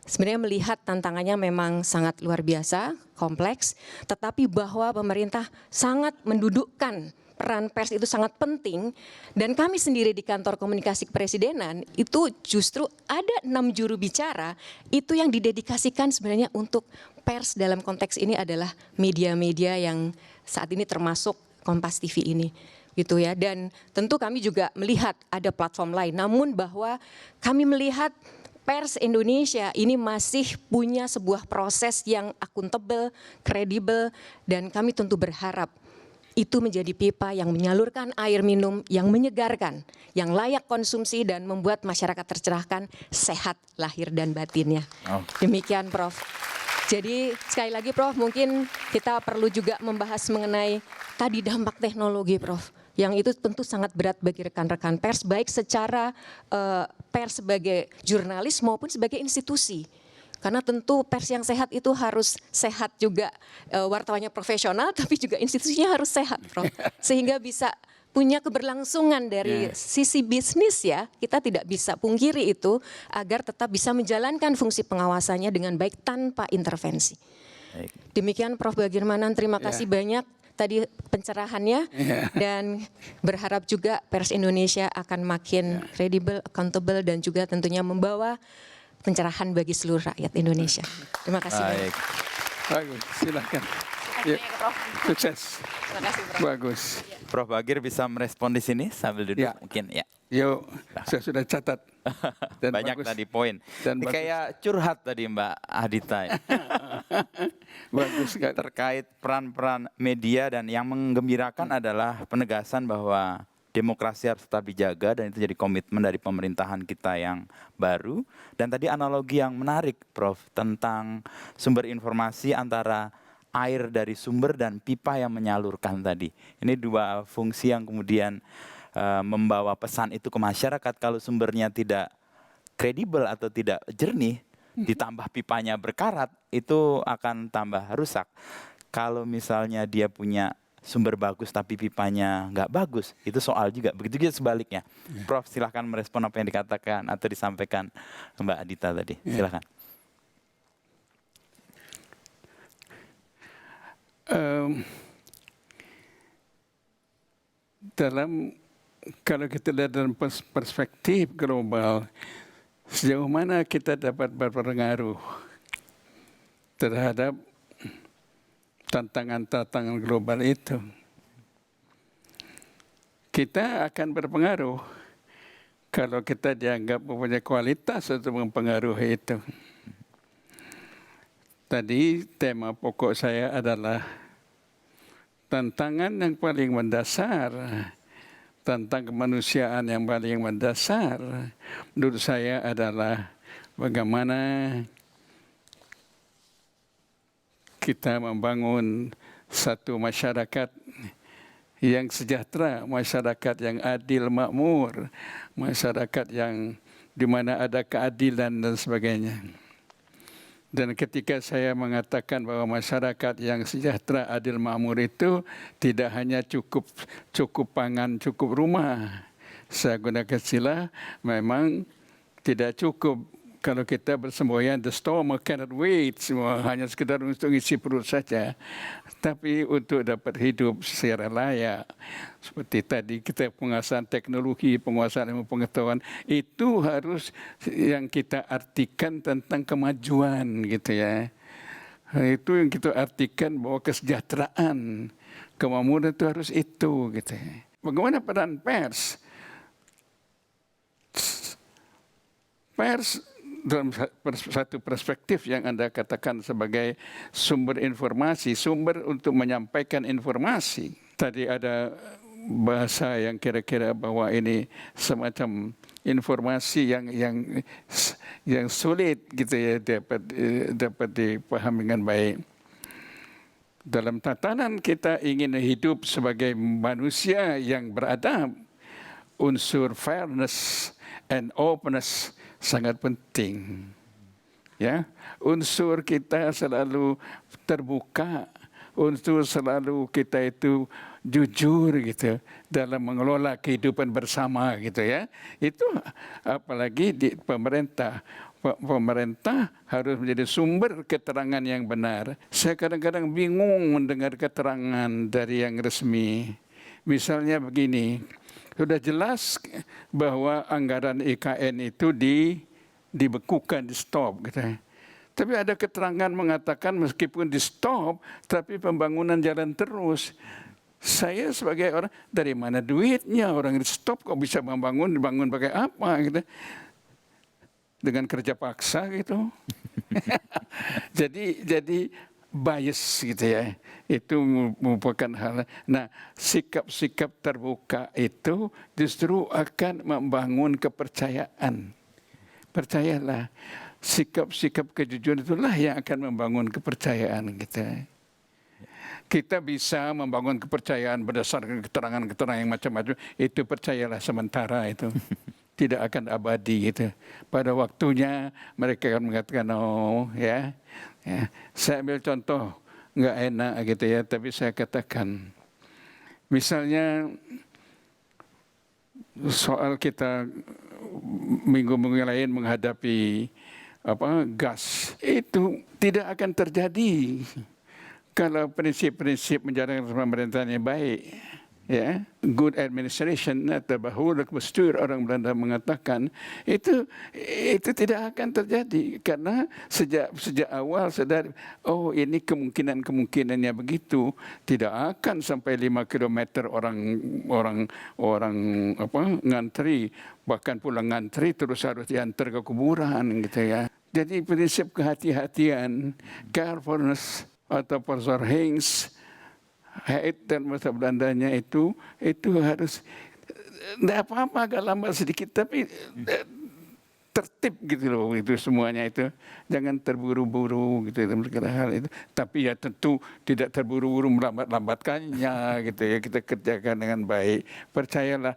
D: sebenarnya melihat tantangannya memang sangat luar biasa, kompleks, tetapi bahwa pemerintah sangat mendudukkan peran pers itu sangat penting, dan kami sendiri di kantor komunikasi kepresidenan itu justru ada 6 juru bicara itu yang didedikasikan sebenarnya untuk pers. Dalam konteks ini adalah media-media yang saat ini termasuk Kompas TV ini. Gitu ya, dan tentu kami juga melihat ada platform lain, namun bahwa kami melihat pers Indonesia ini masih punya sebuah proses yang akuntabel, kredibel, dan kami tentu berharap itu menjadi pipa yang menyalurkan air minum yang menyegarkan, yang layak konsumsi dan membuat masyarakat tercerahkan, sehat lahir dan batinnya. Demikian, Prof. Jadi sekali lagi, Prof, mungkin kita perlu juga membahas mengenai tadi dampak teknologi, Prof. Yang itu tentu sangat berat bagi rekan-rekan pers, baik secara pers sebagai jurnalis maupun sebagai institusi. Karena tentu pers yang sehat itu harus sehat juga, wartawannya profesional, tapi juga institusinya harus sehat, Prof. Sehingga bisa punya keberlangsungan dari sisi bisnis ya, kita tidak bisa pungkiri itu, agar tetap bisa menjalankan fungsi pengawasannya dengan baik tanpa intervensi. Demikian Prof. Bagirmanan, terima kasih banyak tadi pencerahannya, dan berharap juga pers Indonesia akan makin kredibel, accountable, dan juga tentunya membawa pencerahan bagi seluruh rakyat Indonesia. Terima kasih banyak.
C: Bagus, silakan. Yuk, sukses.
D: Terima kasih, Prof.
C: Bagus.
A: Prof. Bagir bisa merespon di sini sambil duduk mungkin ya.
C: Yuk, saya sudah catat. Dan
A: banyak
C: bagus.
A: tadi poin.
C: Dan
A: Kayak curhat tadi Mbak Adita ya.
C: Bagus sekali.
A: Terkait peran-peran media, dan yang menggembirakan adalah penegasan bahwa demokrasi harus tetap dijaga, dan itu jadi komitmen dari pemerintahan kita yang baru. Dan tadi analogi yang menarik, Prof, tentang sumber informasi antara air dari sumber dan pipa yang menyalurkan tadi. Ini dua fungsi yang kemudian membawa pesan itu ke masyarakat. Kalau sumbernya tidak kredibel atau tidak jernih, ditambah pipanya berkarat, itu akan tambah rusak. Kalau misalnya dia punya sumber bagus tapi pipanya nggak bagus, itu soal juga. Begitu juga sebaliknya. Prof, silahkan merespon apa yang dikatakan atau disampaikan Mbak Adita tadi. Silahkan.
C: Kalau kita lihat dalam perspektif global, sejauh mana kita dapat berpengaruh terhadap tantangan-tantangan global itu. Kita akan berpengaruh kalau kita dianggap mempunyai kualitas untuk mempengaruhi itu. Tadi tema pokok saya adalah tantangan yang paling mendasar, tentang kemanusiaan yang paling mendasar menurut saya adalah bagaimana kita membangun satu masyarakat yang sejahtera, masyarakat yang adil makmur, masyarakat yang di mana ada keadilan dan sebagainya. Dan ketika saya mengatakan bahwa masyarakat yang sejahtera, adil, makmur itu tidak hanya cukup pangan, cukup rumah. Saya gunakan istilah memang tidak cukup Kalau kita bersemboyan, the storm cannot wait, semua hanya sekedar untuk isi perut saja. Tapi untuk dapat hidup secara layak, seperti tadi kita penguasaan teknologi, penguasaan ilmu pengetahuan, itu harus yang kita artikan tentang kemajuan gitu ya. Itu yang kita artikan bahwa kesejahteraan, kemakmuran itu harus itu gitu. Bagaimana peran pers? Pers dalam satu perspektif yang Anda katakan sebagai sumber informasi, sumber untuk menyampaikan informasi. Tadi ada bahasa yang kira-kira bahwa ini semacam informasi yang sulit gitu ya dapat dipahami dengan baik. Dalam tatanan kita ingin hidup sebagai manusia yang beradab, unsur fairness and openness sangat penting. Ya, unsur kita selalu terbuka, unsur selalu kita itu jujur gitu dalam mengelola kehidupan bersama gitu ya. Itu apalagi di pemerintah. Pemerintah harus menjadi sumber keterangan yang benar. Saya kadang-kadang bingung mendengar keterangan dari yang resmi. Misalnya begini, sudah jelas bahwa anggaran IKN itu dibekukan, di stop gitu. Tapi ada keterangan mengatakan meskipun di stop, tapi pembangunan jalan terus. Saya sebagai orang, dari mana duitnya? Orang di stop kok bisa dibangun pakai apa gitu? Dengan kerja paksa gitu. jadi bias gitu ya. Itu merupakan hal. Nah, sikap-sikap terbuka itu justru akan membangun kepercayaan. Percayalah, sikap-sikap kejujuran itulah yang akan membangun kepercayaan kita. Kita bisa membangun kepercayaan berdasarkan keterangan-keterangan yang macam-macam. Itu percayalah sementara itu. Tidak akan abadi gitu. Pada waktunya mereka akan mengatakan, oh ya. Saya ambil contoh, nggak enak gitu ya, tapi saya katakan. Misalnya soal kita minggu-minggu lain menghadapi gas, itu tidak akan terjadi kalau prinsip-prinsip menjalankan pemerintahan yang baik, ya, good administration atau bahuluk bestur orang Belanda mengatakan itu tidak akan terjadi karena sejak awal sadar ini kemungkinannya begitu, tidak akan sampai 5 kilometer orang ngantri, bahkan pulang ngantri terus harus diantar ke kuburan gitu ya. Jadi prinsip kehati-hatian, carefulness atau verzorgings, haid dan bahasa Belandanya itu harus tidak apa-apa agak lambat sedikit tapi tertib gitu loh, itu semuanya itu jangan terburu-buru gitu dalam segala hal itu, tapi ya tentu tidak terburu-buru melambat-lambatkannya gitu ya, kita kerjakan dengan baik. Percayalah,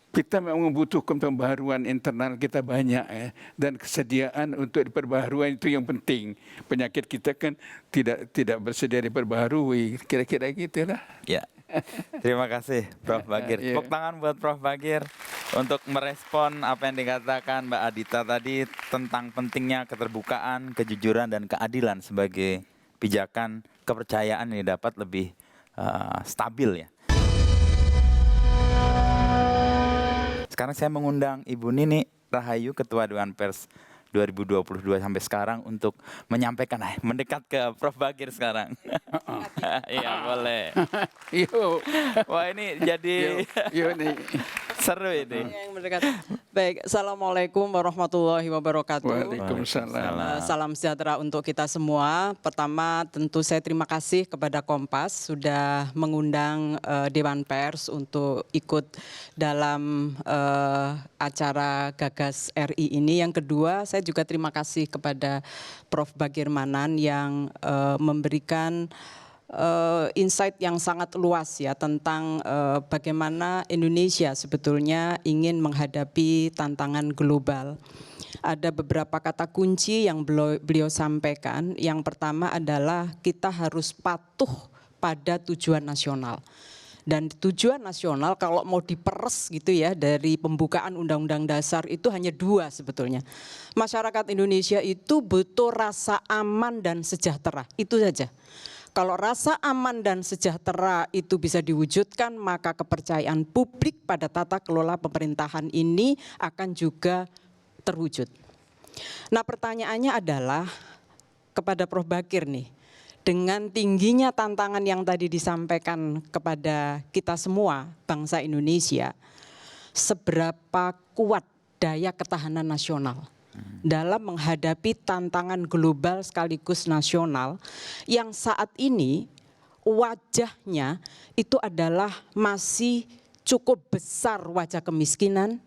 C: kita memang membutuhkan pembaharuan internal kita banyak ya, dan kesediaan untuk diperbaharui itu yang penting. Penyakit kita kan tidak bersedia diperbaharui, kira-kira gitulah.
A: Ya. Terima kasih Prof. Bagir. Tepuk tangan buat Prof. Bagir untuk merespon apa yang dikatakan Mbak Adita tadi tentang pentingnya keterbukaan, kejujuran dan keadilan sebagai pijakan kepercayaan yang dapat lebih stabil ya. Sekarang saya mengundang Ibu Nini Rahayu, Ketua Dewan Pers 2022 sampai sekarang untuk menyampaikan, mendekat ke Prof. Bagir sekarang. Iya boleh.
C: Yuk.
A: Wah ini jadi
C: yuk nih.
A: Seru ini.
E: Yang mendekat. Baik, Assalamualaikum warahmatullahi wabarakatuh.
C: Waalaikumsalam.
E: Salam sejahtera untuk kita semua. Pertama tentu saya terima kasih kepada Kompas sudah mengundang Dewan Pers untuk ikut dalam acara Gagas RI ini. Yang kedua, saya juga terima kasih kepada Prof. Bagir Manan yang memberikan insight yang sangat luas ya tentang bagaimana Indonesia sebetulnya ingin menghadapi tantangan global. Ada beberapa kata kunci yang beliau sampaikan. Yang pertama adalah kita harus patuh pada tujuan nasional. Dan tujuan nasional kalau mau diperes gitu ya dari pembukaan Undang-Undang Dasar itu hanya 2 sebetulnya. Masyarakat Indonesia itu butuh rasa aman dan sejahtera, itu saja. Kalau rasa aman dan sejahtera itu bisa diwujudkan, maka kepercayaan publik pada tata kelola pemerintahan ini akan juga terwujud. Nah, pertanyaannya adalah kepada Prof. Bakir nih, dengan tingginya tantangan yang tadi disampaikan kepada kita semua, bangsa Indonesia, seberapa kuat daya ketahanan nasional dalam menghadapi tantangan global sekaligus nasional yang saat ini wajahnya itu adalah masih cukup besar wajah kemiskinan,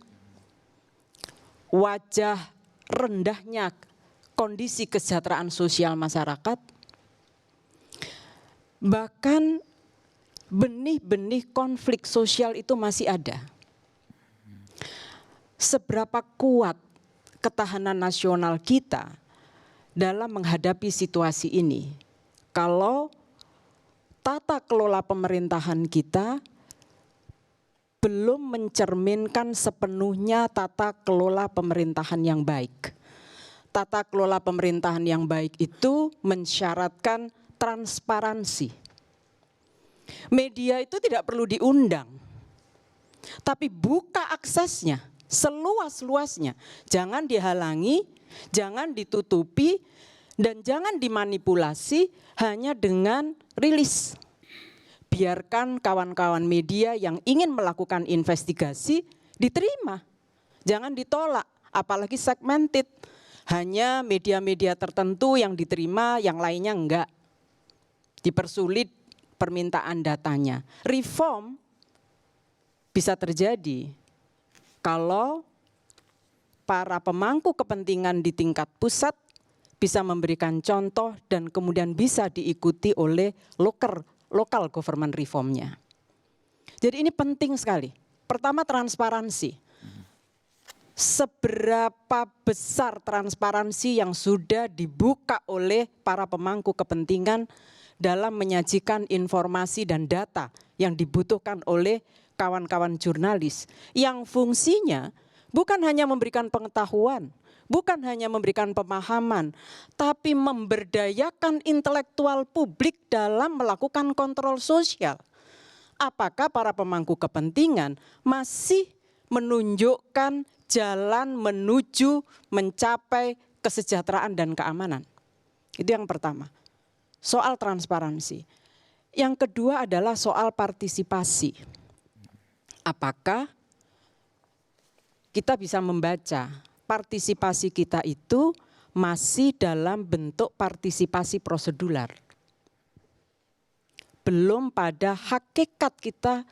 E: wajah rendahnya kondisi kesejahteraan sosial masyarakat, bahkan benih-benih konflik sosial itu masih ada. Seberapa kuat ketahanan nasional kita dalam menghadapi situasi ini? Kalau tata kelola pemerintahan kita belum mencerminkan sepenuhnya tata kelola pemerintahan yang baik. Tata kelola pemerintahan yang baik itu mensyaratkan transparansi. Media itu tidak perlu diundang, tapi buka aksesnya seluas-luasnya. Jangan dihalangi, jangan ditutupi, dan jangan dimanipulasi hanya dengan rilis. Biarkan kawan-kawan media yang ingin melakukan investigasi diterima, jangan ditolak, apalagi segmented. Hanya media-media tertentu yang diterima, yang lainnya enggak. Dipersulit permintaan datanya. Reform bisa terjadi kalau para pemangku kepentingan di tingkat pusat bisa memberikan contoh dan kemudian bisa diikuti oleh local government reformnya. Jadi ini penting sekali. Pertama, transparansi. Seberapa besar transparansi yang sudah dibuka oleh para pemangku kepentingan dalam menyajikan informasi dan data yang dibutuhkan oleh kawan-kawan jurnalis yang fungsinya bukan hanya memberikan pengetahuan, bukan hanya memberikan pemahaman, tapi memberdayakan intelektual publik dalam melakukan kontrol sosial. Apakah para pemangku kepentingan masih menunjukkan jalan menuju mencapai kesejahteraan dan keamanan? Itu yang pertama. Soal transparansi. Yang kedua adalah soal partisipasi. Apakah kita bisa membaca partisipasi kita itu masih dalam bentuk partisipasi prosedural? Belum pada hakikat kita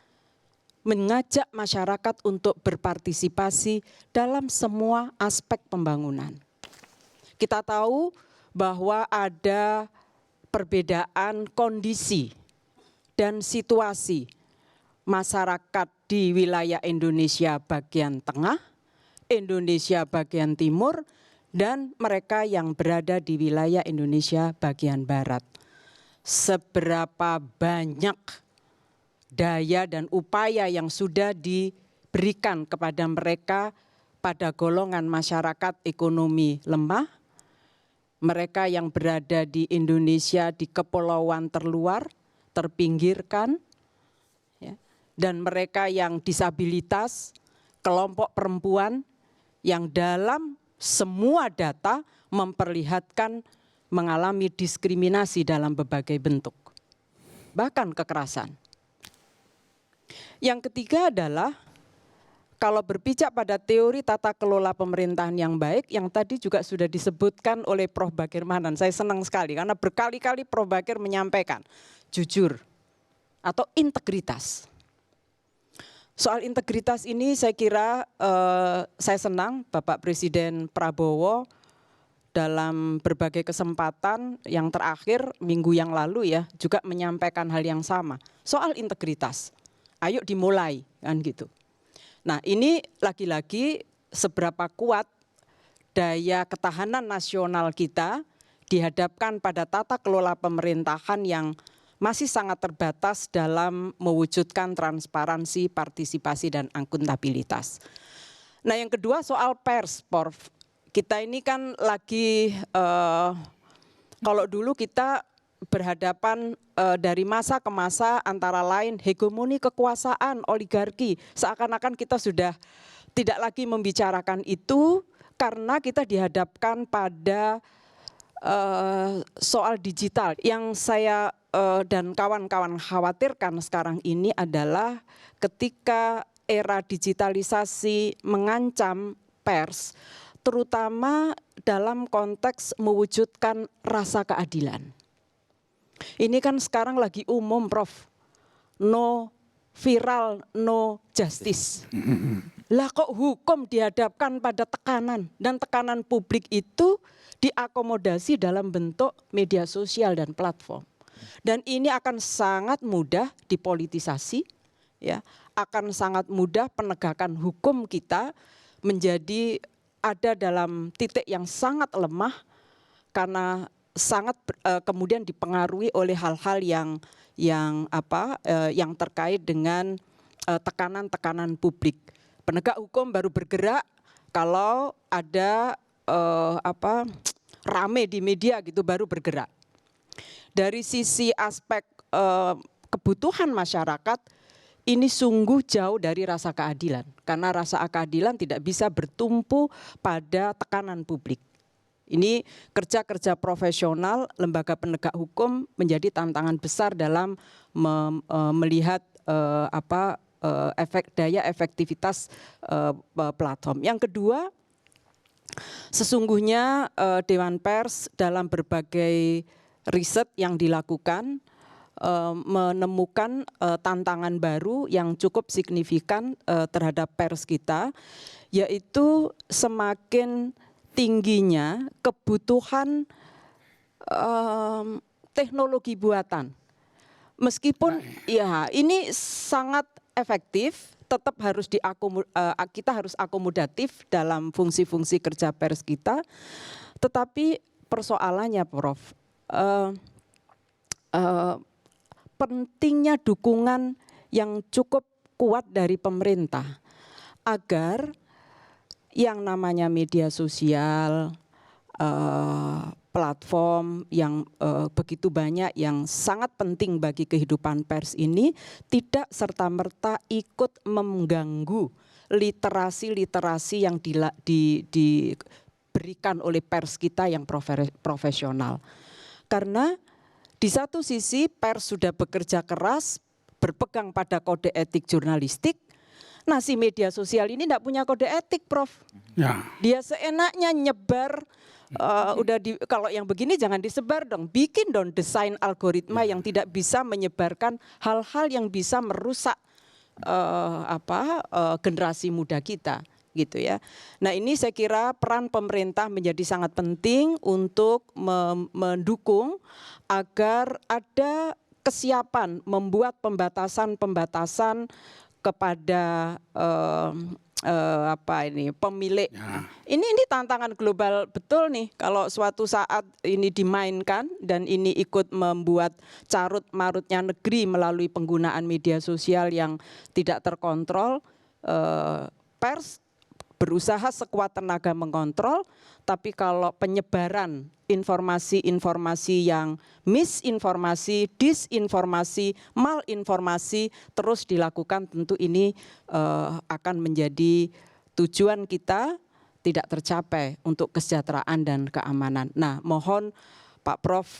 E: mengajak masyarakat untuk berpartisipasi dalam semua aspek pembangunan. Kita tahu bahwa ada perbedaan kondisi dan situasi masyarakat di wilayah Indonesia bagian tengah, Indonesia bagian timur, dan mereka yang berada di wilayah Indonesia bagian barat. Seberapa banyak daya dan upaya yang sudah diberikan kepada mereka pada golongan masyarakat ekonomi lemah, mereka yang berada di Indonesia di kepulauan terluar, terpinggirkan, ya, dan mereka yang disabilitas, kelompok perempuan yang dalam semua data memperlihatkan mengalami diskriminasi dalam berbagai bentuk, bahkan kekerasan. Yang ketiga adalah kalau berpijak pada teori tata kelola pemerintahan yang baik, yang tadi juga sudah disebutkan oleh Prof. Bakir Mahanan. Saya senang sekali karena berkali-kali Prof. Bakir menyampaikan jujur atau integritas. Soal integritas ini saya kira saya senang Bapak Presiden Prabowo dalam berbagai kesempatan yang terakhir minggu yang lalu ya juga menyampaikan hal yang sama. Soal integritas, ayo dimulai kan gitu. Nah ini lagi-lagi seberapa kuat daya ketahanan nasional kita dihadapkan pada tata kelola pemerintahan yang masih sangat terbatas dalam mewujudkan transparansi, partisipasi, dan akuntabilitas. Nah, yang kedua soal pers, Prof. Kita ini kan lagi, kalau dulu kita berhadapan dari masa ke masa antara lain hegemoni kekuasaan, oligarki. Seakan-akan kita sudah tidak lagi membicarakan itu karena kita dihadapkan pada soal digital. Yang saya dan kawan-kawan khawatirkan sekarang ini adalah ketika era digitalisasi mengancam pers, terutama dalam konteks mewujudkan rasa keadilan. Ini kan sekarang lagi umum, Prof. No viral, no justice. Lah kok hukum dihadapkan pada tekanan, dan tekanan publik itu diakomodasi dalam bentuk media sosial dan platform. Dan ini akan sangat mudah dipolitisasi, ya, akan sangat mudah penegakan hukum kita menjadi ada dalam titik yang sangat lemah karena sangat kemudian dipengaruhi oleh hal-hal yang terkait dengan tekanan-tekanan publik. Penegak hukum baru bergerak kalau ada rame di media gitu, baru bergerak. Dari sisi aspek kebutuhan masyarakat, ini sungguh jauh dari rasa keadilan. Karena rasa keadilan tidak bisa bertumpu pada tekanan publik. Ini kerja-kerja profesional lembaga penegak hukum menjadi tantangan besar dalam melihat daya efektivitas platform. Yang kedua, sesungguhnya Dewan Pers dalam berbagai riset yang dilakukan menemukan tantangan baru yang cukup signifikan terhadap pers kita, yaitu semakin tingginya kebutuhan teknologi buatan. Meskipun ya ini sangat efektif, tetap harus kita harus akomodatif dalam fungsi-fungsi kerja pers kita. Tetapi persoalannya, Prof, pentingnya dukungan yang cukup kuat dari pemerintah agar yang namanya media sosial, platform yang begitu banyak yang sangat penting bagi kehidupan pers ini tidak serta-merta ikut mengganggu literasi-literasi yang diberikan oleh pers kita yang profesional. Karena di satu sisi pers sudah bekerja keras, berpegang pada kode etik jurnalistik. Nah, si media sosial ini tidak punya kode etik, Prof. Ya. Dia seenaknya nyebar, kalau yang begini jangan disebar dong. Bikin dong desain algoritma yang tidak bisa menyebarkan hal-hal yang bisa merusak generasi muda kita, gitu ya. Nah, ini saya kira peran pemerintah menjadi sangat penting untuk mendukung agar ada kesiapan membuat pembatasan-pembatasan kepada pemilik. Ya. Ini tantangan global betul nih kalau suatu saat ini dimainkan dan ini ikut membuat carut marutnya negeri melalui penggunaan media sosial yang tidak terkontrol. Pers berusaha sekuat tenaga mengontrol, tapi kalau penyebaran informasi-informasi yang misinformasi, disinformasi, malinformasi terus dilakukan, tentu ini akan menjadi tujuan kita tidak tercapai untuk kesejahteraan dan keamanan. Nah, mohon Pak Prof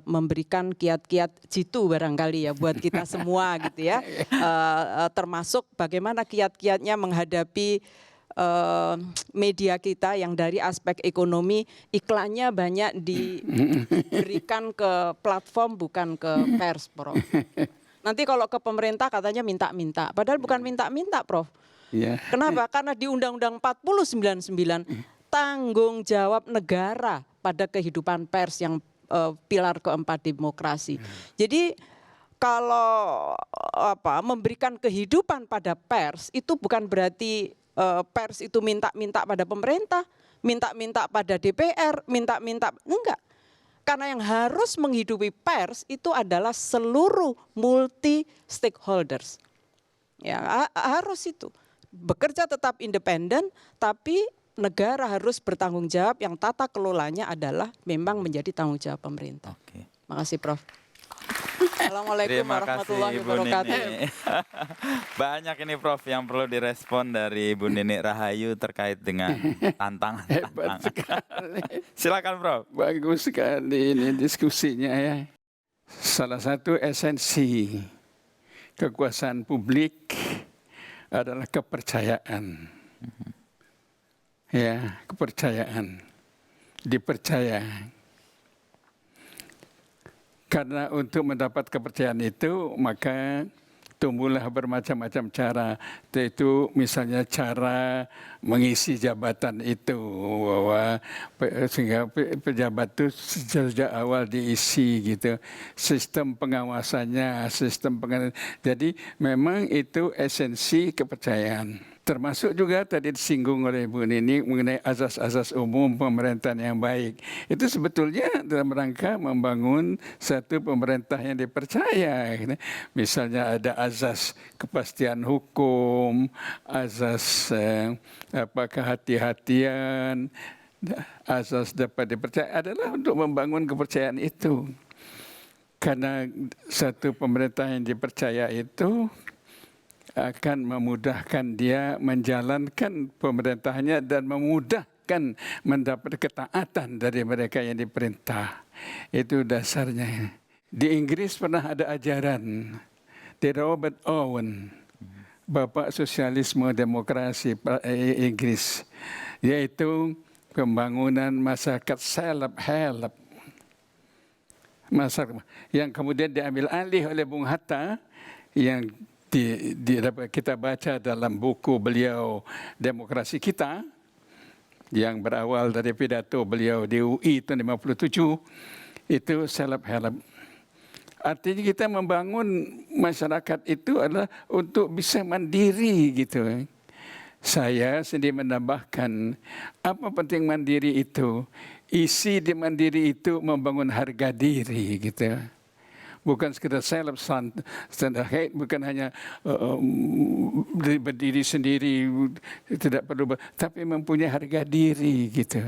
E: memberikan kiat-kiat jitu barangkali ya buat kita semua gitu ya, termasuk bagaimana kiat-kiatnya menghadapi media kita yang dari aspek ekonomi iklannya banyak diberikan ke platform bukan ke pers, Prof. Nanti kalau ke pemerintah katanya minta-minta, padahal bukan minta-minta, Prof. Yeah. Kenapa? Karena di Undang-Undang 40 99 tanggung jawab negara pada kehidupan pers yang pilar keempat demokrasi. Jadi kalau memberikan kehidupan pada pers itu bukan berarti pers itu minta-minta pada pemerintah, minta-minta pada DPR, minta-minta, enggak. Karena yang harus menghidupi pers itu adalah seluruh multi stakeholders. Ya, harus itu. Bekerja tetap independen, tapi negara harus bertanggung jawab yang tata kelolanya adalah memang menjadi tanggung jawab pemerintah.
A: Oke.
E: Makasih Prof. Assalamualaikum
A: Terima
E: warahmatullahi
A: kasih Bu
E: wabarakatuh.
A: Nini. Banyak ini Prof yang perlu direspon dari Bu Nini Rahayu terkait dengan
C: Hebat
A: tantangan-tantangan.
C: sekali.
A: Silakan Prof.
C: Bagus sekali ini diskusinya ya. Salah satu esensi kekuasaan publik adalah kepercayaan. Ya, kepercayaan. Dipercaya. Karena untuk mendapat kepercayaan itu, maka tumbuhlah bermacam-macam cara. Yaitu misalnya cara mengisi jabatan itu, bahwa sehingga pejabat itu sejak awal diisi gitu. Sistem pengawasannya, jadi memang itu esensi kepercayaan. Termasuk juga tadi disinggung oleh Bu Nini mengenai azas-azas umum pemerintahan yang baik. Itu sebetulnya dalam rangka membangun satu pemerintah yang dipercaya. Misalnya ada azas kepastian hukum, azas kehati-hatian, azas dapat dipercaya adalah untuk membangun kepercayaan itu. Karena satu pemerintah yang dipercaya itu akan memudahkan dia menjalankan pemerintahannya dan memudahkan mendapat ketaatan dari mereka yang diperintah. Itu dasarnya. Di Inggris pernah ada ajaran di Robert Owen, Bapak Sosialisme Demokrasi Inggris, yaitu pembangunan masyarakat self-help. Masyarakat yang kemudian diambil alih oleh Bung Hatta, yang kita baca dalam buku beliau Demokrasi Kita yang berawal dari pidato beliau di UI tahun 57, itu self-help. Artinya kita membangun masyarakat itu adalah untuk bisa mandiri gitu. Saya sendiri menambahkan, apa penting mandiri itu? Isi di mandiri itu membangun harga diri gitu. Bukan sekedar self standar, bukan hanya berdiri sendiri, tidak perlu, tapi mempunyai harga diri gitu.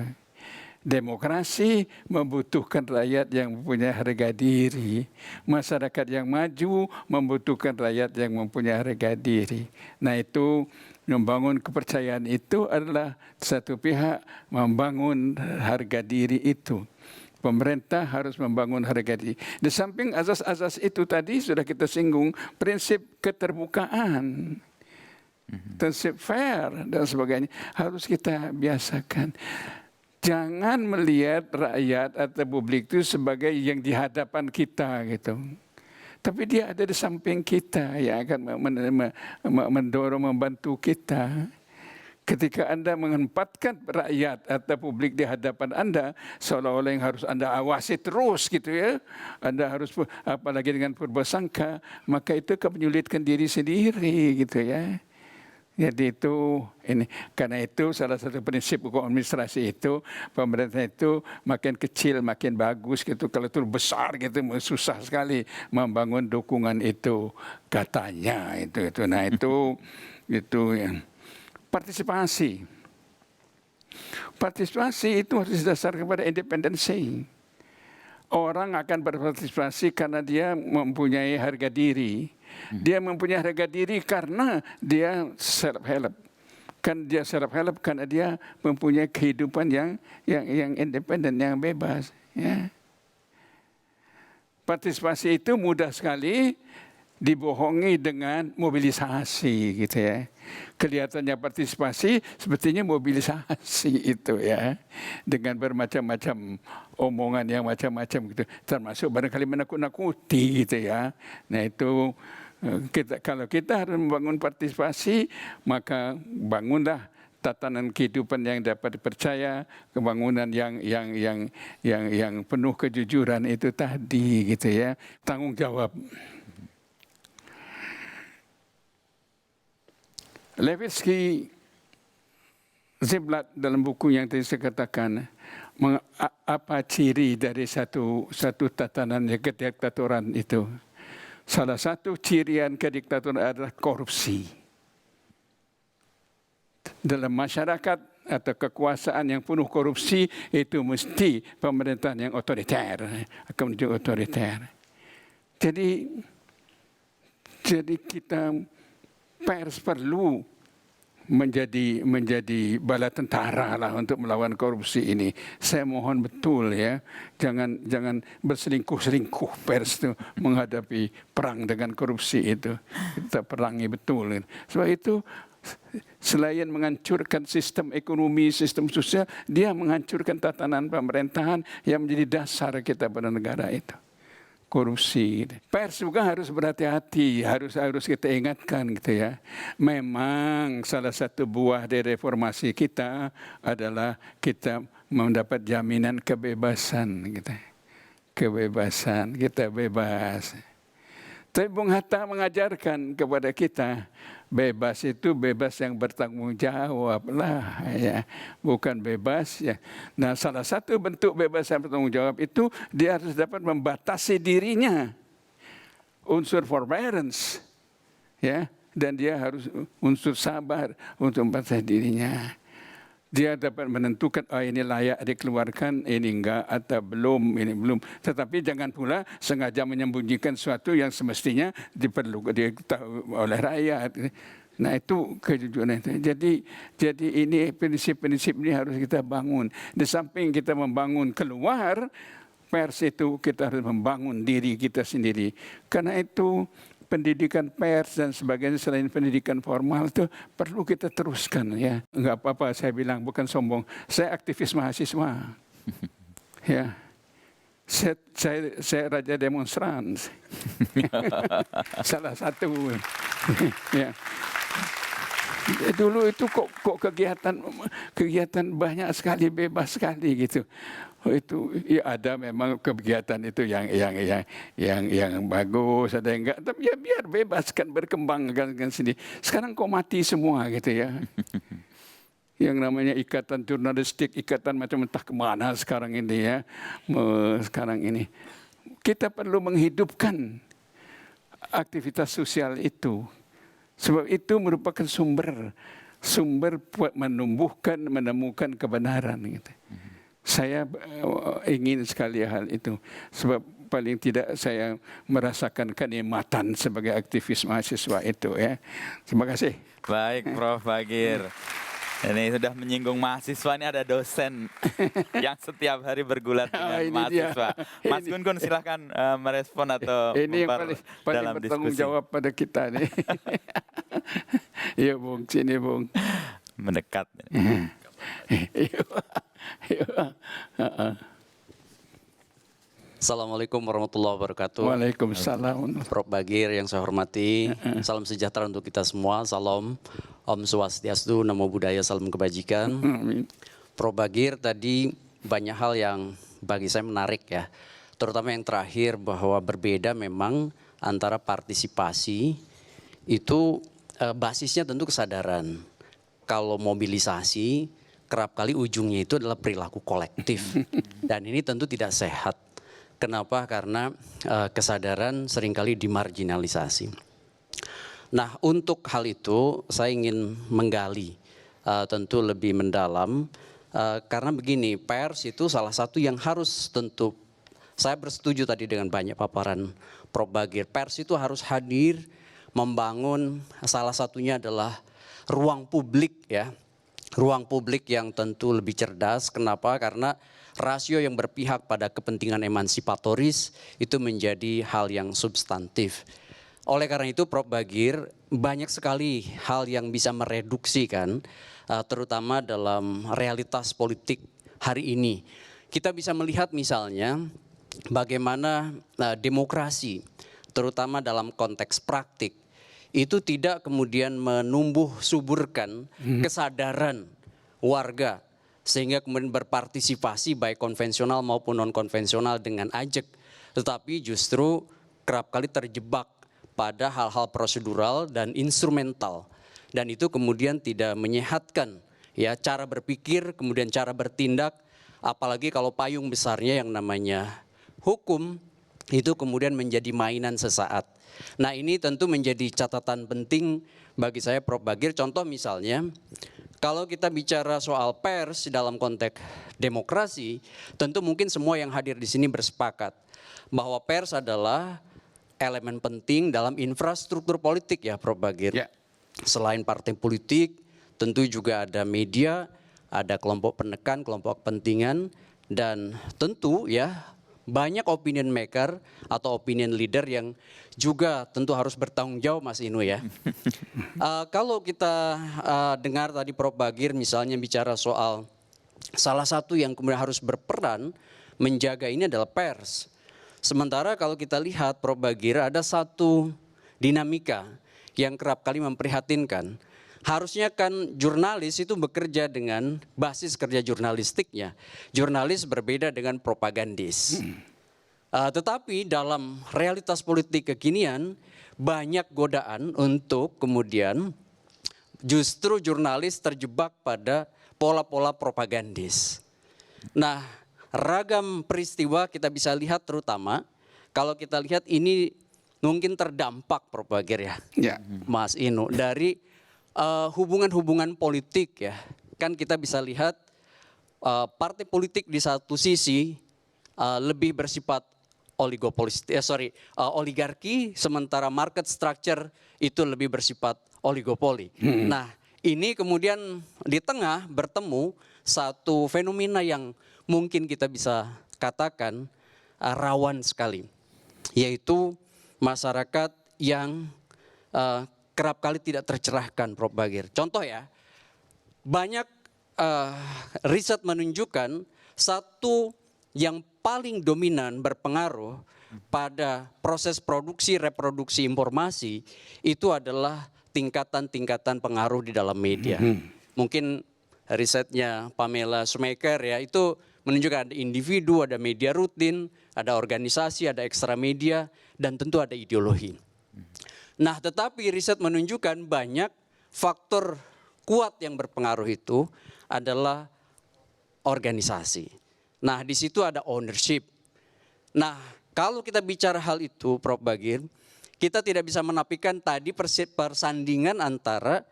C: Demokrasi membutuhkan rakyat yang mempunyai harga diri. Masyarakat yang maju membutuhkan rakyat yang mempunyai harga diri. Nah itu, membangun kepercayaan itu adalah satu pihak membangun harga diri itu. Pemerintah harus membangun harga diri. Di samping azas-azas itu tadi sudah kita singgung, prinsip keterbukaan, prinsip fair dan sebagainya harus kita biasakan. Jangan melihat rakyat atau publik itu sebagai yang di hadapan kita gitu. Tapi dia ada di samping kita yang akan mendorong, membantu kita. Ketika Anda menempatkan rakyat atau publik di hadapan Anda, seolah-olah yang harus Anda awasi terus gitu ya. Anda harus, apalagi dengan purbasangka, maka itu akan menyulitkan diri sendiri gitu ya. Jadi itu, karena itu salah satu prinsip hukum administrasi itu, pemerintah itu makin kecil makin bagus gitu. Kalau itu besar gitu susah sekali membangun dukungan itu katanya itu. Nah itu ya. Partisipasi itu harus didasarkan pada independensi. Orang akan berpartisipasi karena dia mempunyai harga diri. Dia mempunyai harga diri karena dia self-help. Kan dia self-help karena dia mempunyai kehidupan yang independen, yang bebas. Ya. Partisipasi itu mudah sekali dibohongi dengan mobilisasi gitu ya. Kelihatannya partisipasi sebetulnya mobilisasi itu ya. Dengan bermacam-macam omongan yang macam-macam gitu. Termasuk barangkali menakut-nakuti gitu ya. Nah itu kalau kita harus membangun partisipasi, maka bangunlah tatanan kehidupan yang dapat dipercaya, kebangunan yang penuh kejujuran itu tadi gitu ya. Tanggung jawab. Levitsky Ziblatt dalam buku yang tadi saya katakan, apa ciri dari satu tatanan kediktatoran itu? Salah satu cirian kediktatoran adalah korupsi. Dalam masyarakat atau kekuasaan yang penuh korupsi itu mesti pemerintahan yang otoriter, akan menuju otoriter. Jadi kita pers perlu menjadi bala tentara lah untuk melawan korupsi ini. Saya mohon betul ya, jangan berselingkuh-selingkuh pers itu menghadapi perang dengan korupsi itu. Kita perangi betul. Sebab itu selain menghancurkan sistem ekonomi, sistem sosial, dia menghancurkan tatanan pemerintahan yang menjadi dasar kita pada negara itu. Korupsi. Pers juga harus berhati-hati, harus kita ingatkan gitu ya. Memang salah satu buah dari reformasi kita adalah kita mendapat jaminan kebebasan gitu. Kebebasan, kita bebas. Tapi Bung Hatta mengajarkan kepada kita, bebas itu bebas yang bertanggung jawab lah, ya. Bukan bebas ya. Nah, salah satu bentuk bebas yang bertanggung jawab itu dia harus dapat membatasi dirinya, unsur forbearance, ya, dan dia harus unsur sabar untuk membatasi dirinya. Dia dapat menentukan, oh ini layak dikeluarkan, ini enggak, atau belum, ini belum. Tetapi jangan pula sengaja menyembunyikan sesuatu yang semestinya diperlukan diketahui oleh rakyat. Nah itu kejujuran itu. Jadi ini prinsip-prinsip ini harus kita bangun. Di samping kita membangun keluar, pers itu kita harus membangun diri kita sendiri. Karena itu pendidikan pers dan sebagainya selain pendidikan formal itu perlu kita teruskan ya. Enggak apa-apa saya bilang, bukan sombong. Saya aktivis mahasiswa. Ya. Saya raja demonstran. Salah satu. Ya. Dulu itu kok kegiatan banyak sekali, bebas sekali gitu. Oh, itu ya ada memang kegiatan itu yang bagus, ada yang enggak, tapi ya biar bebas kan berkembang kan sendiri. Sekarang kok mati semua gitu ya. Yang namanya ikatan jurnalistik, ikatan macam entah kemana sekarang ini ya. Sekarang ini kita perlu menghidupkan aktivitas sosial itu. Sebab itu merupakan sumber menemukan kebenaran gitu. Saya ingin sekali hal itu. Sebab paling tidak saya merasakan kenikmatan sebagai aktivis mahasiswa itu ya. Terima kasih.
A: Baik, Prof. Bagir. Ini sudah menyinggung mahasiswa, ini ada dosen yang setiap hari bergulat dengan mahasiswa. Mas Gun silahkan merespon atau
C: ini yang paling bertanggung jawab pada kita nih. Iya Bung, sini Bung.
A: Mendekat.
F: Assalamualaikum warahmatullahi wabarakatuh.
C: Waalaikumsalam.
F: Prof. Bagir yang saya hormati, salam sejahtera untuk kita semua. Salam Om Swastiastu, Namo Buddhaya, salam kebajikan. Prof. Bagir tadi banyak hal yang bagi saya menarik ya. Terutama yang terakhir bahwa berbeda memang antara partisipasi itu basisnya tentu kesadaran. Kalau mobilisasi kerap kali ujungnya itu adalah perilaku kolektif. Dan ini tentu tidak sehat. Kenapa? Karena kesadaran seringkali dimarginalisasi. Nah, untuk hal itu saya ingin menggali tentu lebih mendalam. Karena begini, pers itu salah satu yang harus tentu, saya bersetuju tadi dengan banyak paparan Prof. Bagir. Pers itu harus hadir, membangun, salah satunya adalah ruang publik ya. Ruang publik yang tentu lebih cerdas. Kenapa? Karena rasio yang berpihak pada kepentingan emansipatoris itu menjadi hal yang substantif. Oleh karena itu Prof. Bagir banyak sekali hal yang bisa mereduksikan terutama dalam realitas politik hari ini. Kita bisa melihat misalnya bagaimana demokrasi terutama dalam konteks praktik itu tidak kemudian menumbuh suburkan kesadaran warga sehingga kemudian berpartisipasi baik konvensional maupun non-konvensional dengan ajak, tetapi justru kerap kali terjebak pada hal-hal prosedural dan instrumental, dan itu kemudian tidak menyehatkan ya cara berpikir, kemudian cara bertindak, Apalagi kalau payung besarnya yang namanya hukum itu kemudian menjadi mainan sesaat. Nah ini tentu menjadi catatan penting bagi saya Prof. Bagir. Contoh misalnya, kalau kita bicara soal pers dalam konteks demokrasi, tentu mungkin semua yang hadir di sini bersepakat bahwa pers adalah elemen penting dalam infrastruktur politik ya Prof. Bagir.
C: Ya.
F: Selain partai politik, tentu juga ada media, ada kelompok penekan, kelompok kepentingan, dan tentu ya banyak opinion maker atau opinion leader yang juga tentu harus bertanggung jawab Mas Inu ya. Kalau kita dengar tadi Prof. Bagir misalnya bicara soal salah satu yang kemudian harus berperan menjaga ini adalah pers. Sementara kalau kita lihat Prof. Bagir ada satu dinamika yang kerap kali memprihatinkan. Harusnya kan jurnalis itu bekerja dengan basis kerja jurnalistiknya. Jurnalis berbeda dengan propagandis. Tetapi dalam realitas politik kekinian banyak godaan untuk kemudian justru jurnalis terjebak pada pola-pola propagandis. Nah, ragam peristiwa kita bisa lihat terutama kalau kita lihat ini mungkin terdampak Prof. Bagir ya,
C: Ya.
F: Mas Inu, dari hubungan-hubungan politik ya. Kan kita bisa lihat partai politik di satu sisi lebih bersifat oligarki, sementara market structure itu lebih bersifat oligopoli. Nah, ini kemudian di tengah bertemu satu fenomena yang mungkin kita bisa katakan rawan sekali, yaitu masyarakat yang kerap kali tidak tercerahkan Prof. Bagir. Contoh ya, banyak riset menunjukkan satu yang paling dominan berpengaruh pada proses produksi reproduksi informasi itu adalah tingkatan-tingkatan pengaruh di dalam media. Mungkin risetnya Pamela Schumacher ya itu menunjukkan ada individu, ada media rutin, ada organisasi, ada ekstra media, dan tentu ada ideologi. Nah tetapi riset menunjukkan banyak faktor kuat yang berpengaruh itu adalah organisasi. Nah di situ ada ownership. Nah kalau kita bicara hal itu Prof. Bagir, kita tidak bisa menafikan tadi persandingan antara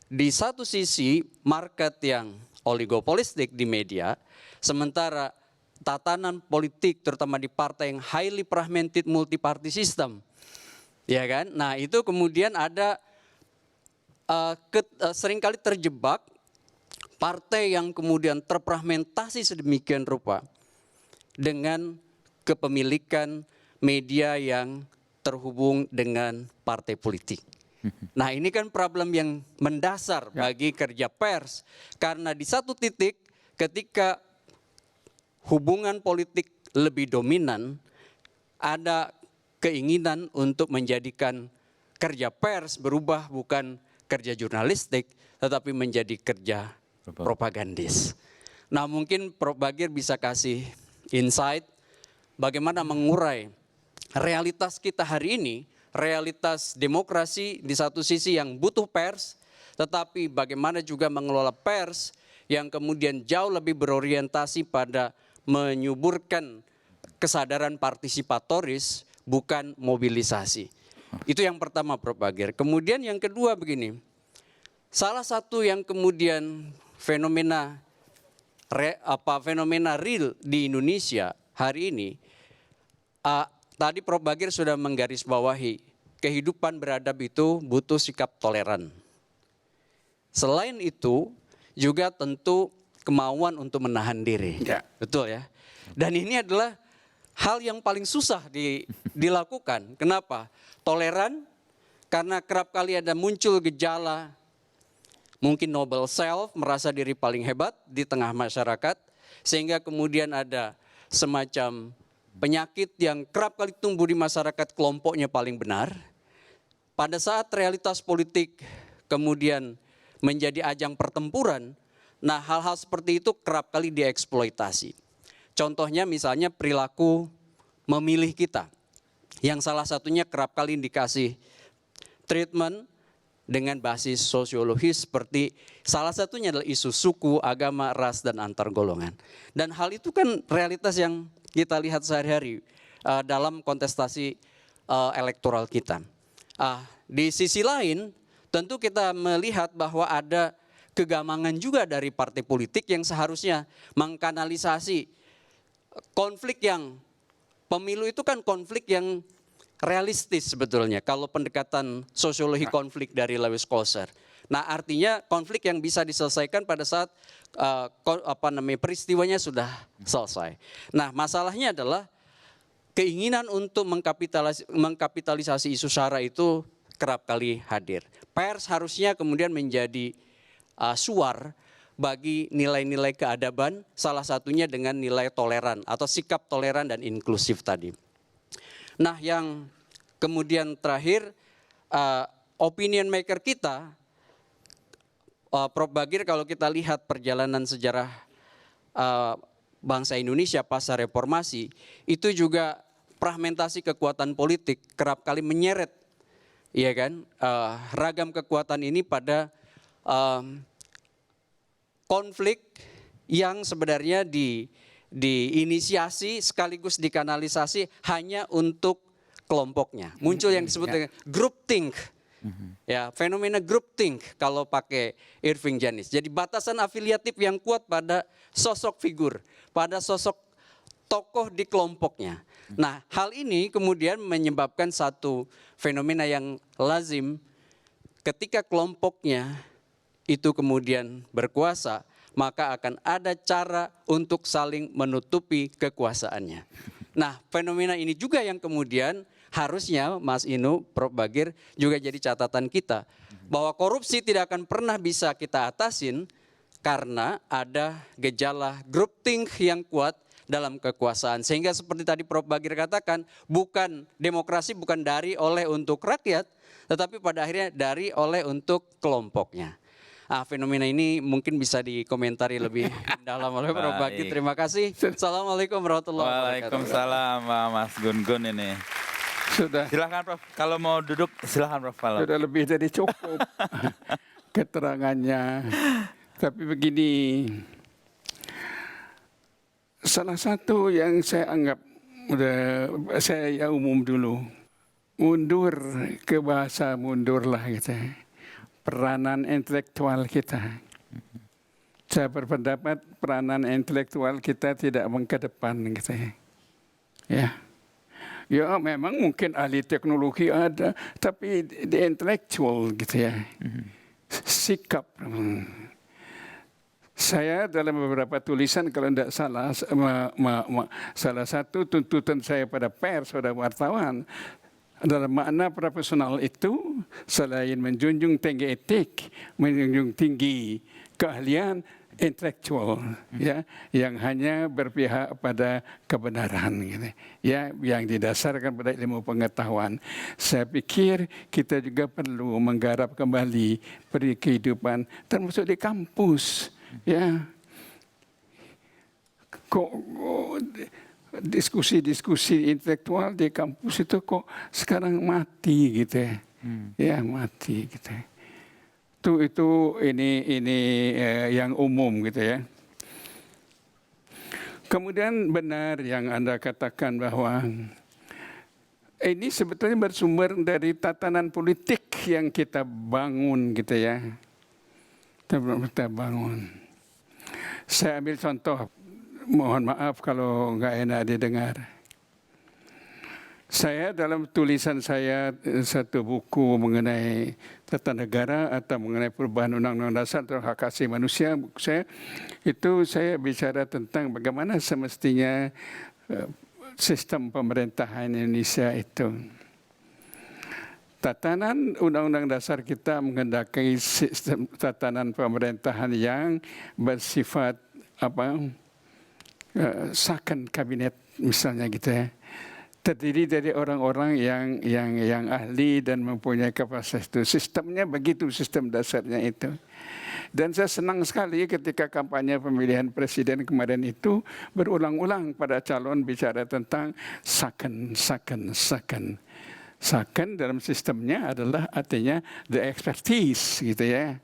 F: di satu sisi market yang oligopolistik di media, sementara tatanan politik terutama di partai yang highly fragmented multi-party system. Ya kan? Nah itu kemudian ada seringkali terjebak partai yang kemudian terfragmentasi sedemikian rupa dengan kepemilikan media yang terhubung dengan partai politik. Nah ini kan problem yang mendasar bagi kerja pers. Karena di satu titik ketika hubungan politik lebih dominan, ada keinginan untuk menjadikan kerja pers berubah bukan kerja jurnalistik, tetapi menjadi kerja propagandis. Nah mungkin Prof. Bagir bisa kasih insight bagaimana mengurai realitas kita hari ini, realitas demokrasi di satu sisi yang butuh pers, tetapi bagaimana juga mengelola pers yang kemudian jauh lebih berorientasi pada menyuburkan kesadaran partisipatoris, bukan mobilisasi. Itu yang pertama Prof. Bagir. Kemudian yang kedua begini, salah satu yang kemudian fenomena real di Indonesia hari ini, tadi Prof. Bagir sudah menggarisbawahi, kehidupan beradab itu butuh sikap toleran. Selain itu, juga tentu kemauan untuk menahan diri.
C: Ya.
F: Betul ya. Dan ini adalah hal yang paling susah dilakukan. Kenapa? Toleran, karena kerap kali ada muncul gejala, mungkin noble self, merasa diri paling hebat di tengah masyarakat, sehingga kemudian ada semacam penyakit yang kerap kali tumbuh di masyarakat, kelompoknya paling benar. Pada saat realitas politik kemudian menjadi ajang pertempuran, nah hal-hal seperti itu kerap kali dieksploitasi. Contohnya misalnya perilaku memilih kita, yang salah satunya kerap kali dikasih treatment dengan basis sosiologis seperti salah satunya adalah isu suku, agama, ras, dan antar golongan. Dan hal itu kan realitas yang kita lihat sehari-hari dalam kontestasi elektoral kita. Di sisi lain, tentu kita melihat bahwa ada kegamangan juga dari partai politik yang seharusnya mengkanalisasi konflik yang pemilu itu kan konflik yang realistis sebetulnya kalau pendekatan sosiologi konflik dari Lewis Coser. Nah, artinya konflik yang bisa diselesaikan pada saat peristiwanya sudah selesai. Nah, masalahnya adalah keinginan untuk mengkapitalisasi isu sara itu kerap kali hadir. Pers harusnya kemudian menjadi suar bagi nilai-nilai keadaban, salah satunya dengan nilai toleran atau sikap toleran dan inklusif tadi. Nah, yang kemudian terakhir, opinion maker kita, Prof. Bagir, kalau kita lihat perjalanan sejarah bangsa Indonesia pasca reformasi, itu juga fragmentasi kekuatan politik kerap kali menyeret, ya kan, ragam kekuatan ini pada konflik yang sebenarnya diinisiasi sekaligus dikanalisasi hanya untuk kelompoknya. Muncul yang disebut dengan groupthink. Ya, fenomena groupthink kalau pakai Irving Janis. Jadi batasan afiliatif yang kuat pada sosok figur, pada sosok tokoh di kelompoknya. Nah, hal ini kemudian menyebabkan satu fenomena yang lazim ketika kelompoknya itu kemudian berkuasa, maka akan ada cara untuk saling menutupi kekuasaannya. Nah, fenomena ini juga yang kemudian harusnya Mas Inu, Prof. Bagir juga jadi catatan kita, bahwa korupsi tidak akan pernah bisa kita atasin karena ada gejala groupthink yang kuat dalam kekuasaan. Sehingga seperti tadi Prof. Bagir katakan, bukan demokrasi bukan dari oleh untuk rakyat, tetapi pada akhirnya dari oleh untuk kelompoknya. Fenomena ini mungkin bisa dikomentari lebih dalam oleh Prof. Bagir. Terima kasih. Assalamualaikum warahmatullahi wabarakatuh.
A: Waalaikumsalam, Mas Gun-Gun ini.
C: Sudah.
A: Silahkan Prof, kalau mau duduk silahkan Prof.
C: Sudah lebih dari cukup keterangannya. Tapi begini, salah satu yang saya anggap, saya umum dulu, mundur ke bahasa mundurlah gitu. Peranan intelektual kita. Saya berpendapat peranan intelektual kita tidak mengkedepan gitu ya. Ya memang mungkin ahli teknologi ada, tapi di intelektual gitu ya. Sikap. Saya dalam beberapa tulisan kalau tidak salah, salah satu tuntutan saya pada pers, pada wartawan, dalam makna profesional itu selain menjunjung tinggi etik, menjunjung tinggi keahlian intelektual, ya, yang hanya berpihak pada kebenaran, gitu, ya, yang didasarkan pada ilmu pengetahuan. Saya pikir kita juga perlu menggarap kembali peri kehidupan, termasuk di kampus, ya. Diskusi-diskusi intelektual di kampus itu kok sekarang mati gitu ya. Ya mati gitu. Itu ini yang umum gitu ya. Kemudian benar yang Anda katakan bahwa ini sebetulnya bersumber dari tatanan politik yang kita bangun gitu ya. Kita bangun. Saya ambil contoh. Mohon maaf kalau nggak enak didengar. Saya dalam tulisan saya satu buku mengenai tata negara atau mengenai perubahan undang-undang dasar atau hak asasi manusia, buku saya bicara tentang bagaimana semestinya sistem pemerintahan Indonesia itu. Tatanan undang-undang dasar kita menghendaki sistem tatanan pemerintahan yang bersifat second kabinet misalnya gitu ya, terdiri dari orang-orang yang ahli dan mempunyai kapasitas itu. Sistemnya begitu, sistem dasarnya itu. Dan saya senang sekali ketika kampanye pemilihan presiden kemarin itu berulang-ulang pada calon bicara tentang second. Second, dalam sistemnya adalah artinya the expertise gitu ya.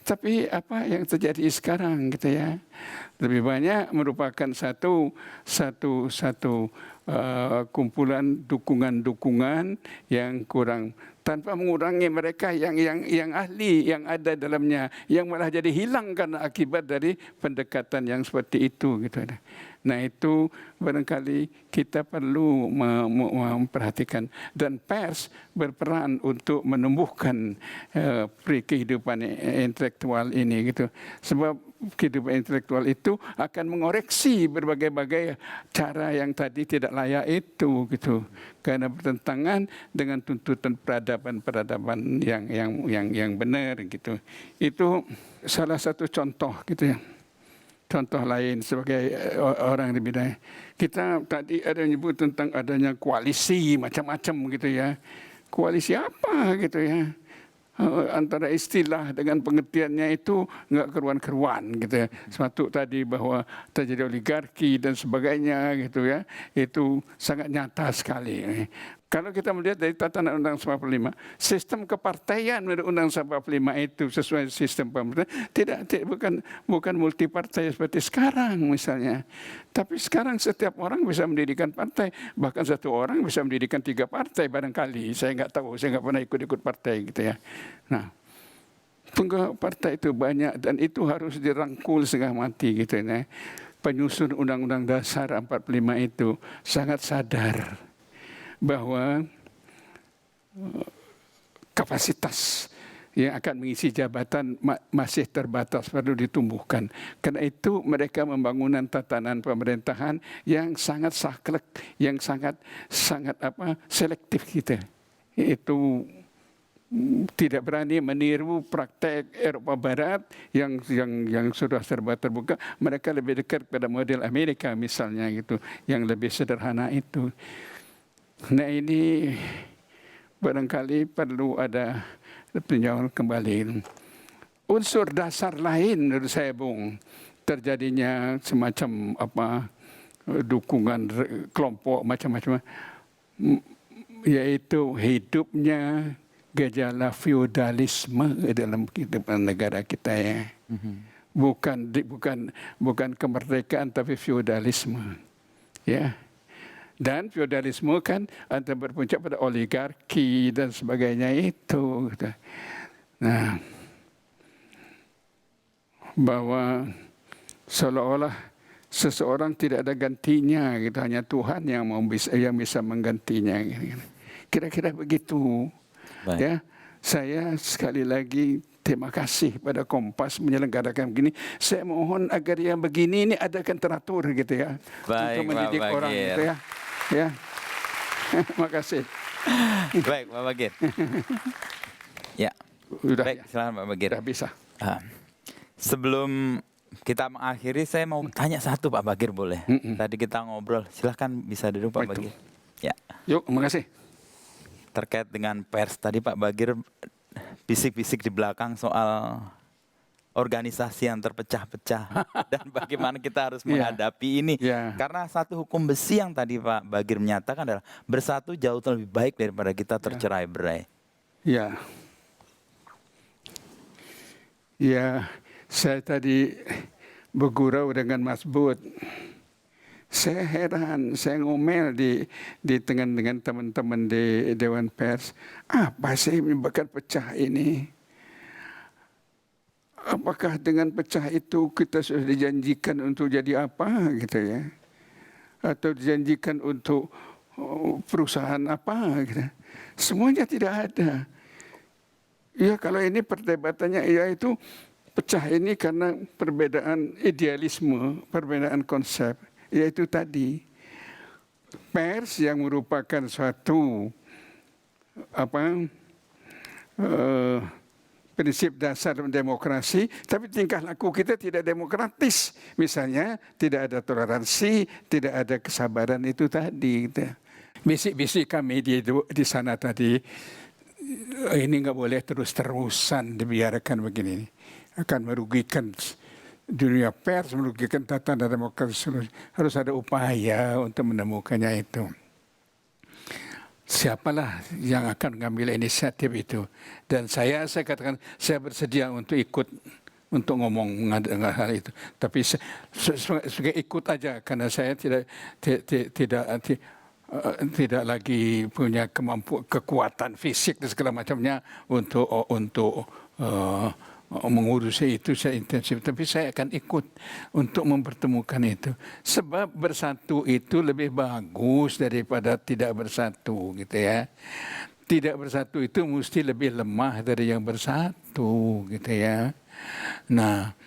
C: Tapi apa yang terjadi sekarang gitu ya, lebih banyak merupakan satu kumpulan dukungan-dukungan yang kurang, tanpa mengurangi mereka yang ahli yang ada dalamnya, yang malah jadi hilang karena akibat dari pendekatan yang seperti itu gitu. Nah itu barangkali kita perlu memperhatikan, dan pers berperan untuk menumbuhkan kehidupan intelektual ini gitu. Sebab kehidupan intelektual itu akan mengoreksi berbagai-bagai cara yang tadi tidak layak itu gitu, karena bertentangan dengan tuntutan peradaban yang benar gitu. Itu salah satu contoh gitu ya. Contoh lain sebagai orang di bidang kita tadi ada menyebut tentang adanya koalisi macam-macam gitu ya. Koalisi apa gitu ya? Antara istilah dengan pengertiannya itu nggak keruan-keruan gitu ya. Suatu tadi bahwa terjadi oligarki dan sebagainya gitu ya. Itu sangat nyata sekali. Kalau kita melihat dari tatanan Undang-Undang 45, sistem kepartaian menurut Undang-Undang 45 itu sesuai sistem pemerintahan, bukan multipartai seperti sekarang misalnya. Tapi sekarang setiap orang bisa mendirikan partai, bahkan satu orang bisa mendirikan 3 partai barangkali. Saya nggak tahu, saya nggak pernah ikut partai gitu ya. Nah, penggerak partai itu banyak dan itu harus dirangkul setengah mati gitu ya. Penyusun Undang-Undang Dasar 45 itu sangat sadar bahwa kapasitas yang akan mengisi jabatan masih terbatas, perlu ditumbuhkan. Karena itu mereka membangun tatanan pemerintahan yang sangat saklek, yang sangat selektif gitu. Itu tidak berani meniru praktek Eropa Barat yang sudah serba terbuka. Mereka lebih dekat pada model Amerika misalnya gitu, yang lebih sederhana itu. Nah ini barangkali perlu ada peninjauan kembali. Unsur dasar lain menurut saya Bung, terjadinya semacam dukungan kelompok macam-macam, yaitu hidupnya gejala feudalisme dalam kehidupan negara kita ya. Bukan kemerdekaan tapi feudalisme ya. Dan feudalisme kan antara berpuncak pada oligarki dan sebagainya itu. Nah, bahwa seolah-olah seseorang tidak ada gantinya, gitu, hanya Tuhan yang bisa menggantinya. Kira-kira begitu.
A: Baik.
C: Ya, saya sekali lagi terima kasih pada Kompas menyelenggarakan begini. Saya mohon agar yang begini ini adakan teratur gitu ya.
A: Baik,
C: untuk mendidik
A: Pak
C: orang
A: Bagir.
C: gitu ya. Ya, terima kasih.
A: Baik, Pak Bagir. Ya,
C: Udah,
A: baik,
C: ya.
A: silakan Pak Bagir.
C: Udah bisa.
A: Sebelum kita mengakhiri, saya mau tanya satu Pak Bagir boleh? Tadi kita ngobrol, silahkan bisa duduk Pak
C: Apa itu?
A: Bagir. Ya,
C: Yuk, terima kasih.
A: terkait dengan pers tadi Pak Bagir bisik-bisik di belakang soal organisasi yang terpecah-pecah dan bagaimana kita harus menghadapi ini.
C: Yeah.
A: Karena satu hukum besi yang tadi Pak Bagir menyatakan adalah bersatu jauh lebih baik daripada kita tercerai-berai.
C: Ya. Ya, saya tadi bergurau dengan Mas Bud. Saya heran, saya ngomel di tengah dengan teman-teman di Dewan Pers. Apa sih menyebabkan pecah ini? Apakah dengan pecah itu kita sudah dijanjikan untuk jadi apa gitu ya? Atau dijanjikan untuk perusahaan apa gitu? Semuanya tidak ada. Ya kalau ini perdebatannya yaitu pecah ini karena perbedaan idealisme, perbedaan konsep. Yaitu tadi pers yang merupakan suatu prinsip dasar demokrasi, tapi tingkah laku kita tidak demokratis. Misalnya tidak ada toleransi, tidak ada kesabaran itu tadi. Bisik-bisik kami di sana tadi, ini nggak boleh terus-terusan dibiarkan begini. Akan merugikan dunia pers, merugikan tatanan demokrasi. Harus ada upaya untuk menemukannya itu. siapalah yang akan mengambil inisiatif itu. Dan saya katakan saya bersedia untuk ikut untuk ngomong hal itu. Tapi sebagai ikut aja karena saya tidak lagi punya kekuatan fisik dan segala macamnya untuk mengurusi itu saya intensif, tapi saya akan ikut untuk mempertemukan itu. Sebab bersatu itu lebih bagus daripada tidak bersatu, gitu ya. Tidak bersatu itu mesti lebih lemah dari yang bersatu, gitu ya. Nah,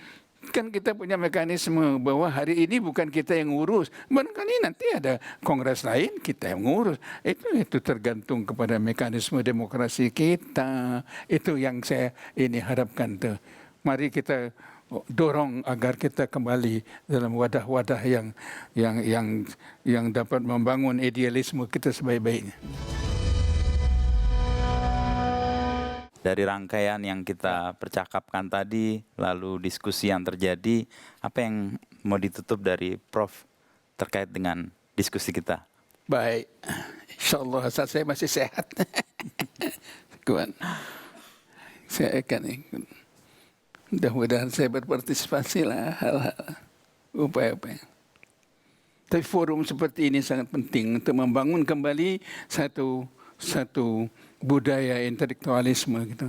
C: kan kita punya mekanisme bahwa hari ini bukan kita yang ngurus. Barangkali nanti ada kongres lain kita yang ngurus. Itu tergantung kepada mekanisme demokrasi kita. Itu yang saya ini harapkan tuh. Mari kita dorong agar kita kembali dalam wadah-wadah yang dapat membangun idealisme kita sebaik-baiknya.
A: Dari rangkaian yang kita percakapkan tadi, lalu diskusi yang terjadi, apa yang mau ditutup dari Prof terkait dengan diskusi kita?
C: Baik, insya Allah saya masih sehat. Kuat. Saya akan ikut. Mudah-mudahan saya berpartisipasi lah hal-hal upaya-upaya. Tapi forum seperti ini sangat penting untuk membangun kembali satu budaya intelektualisme gitu.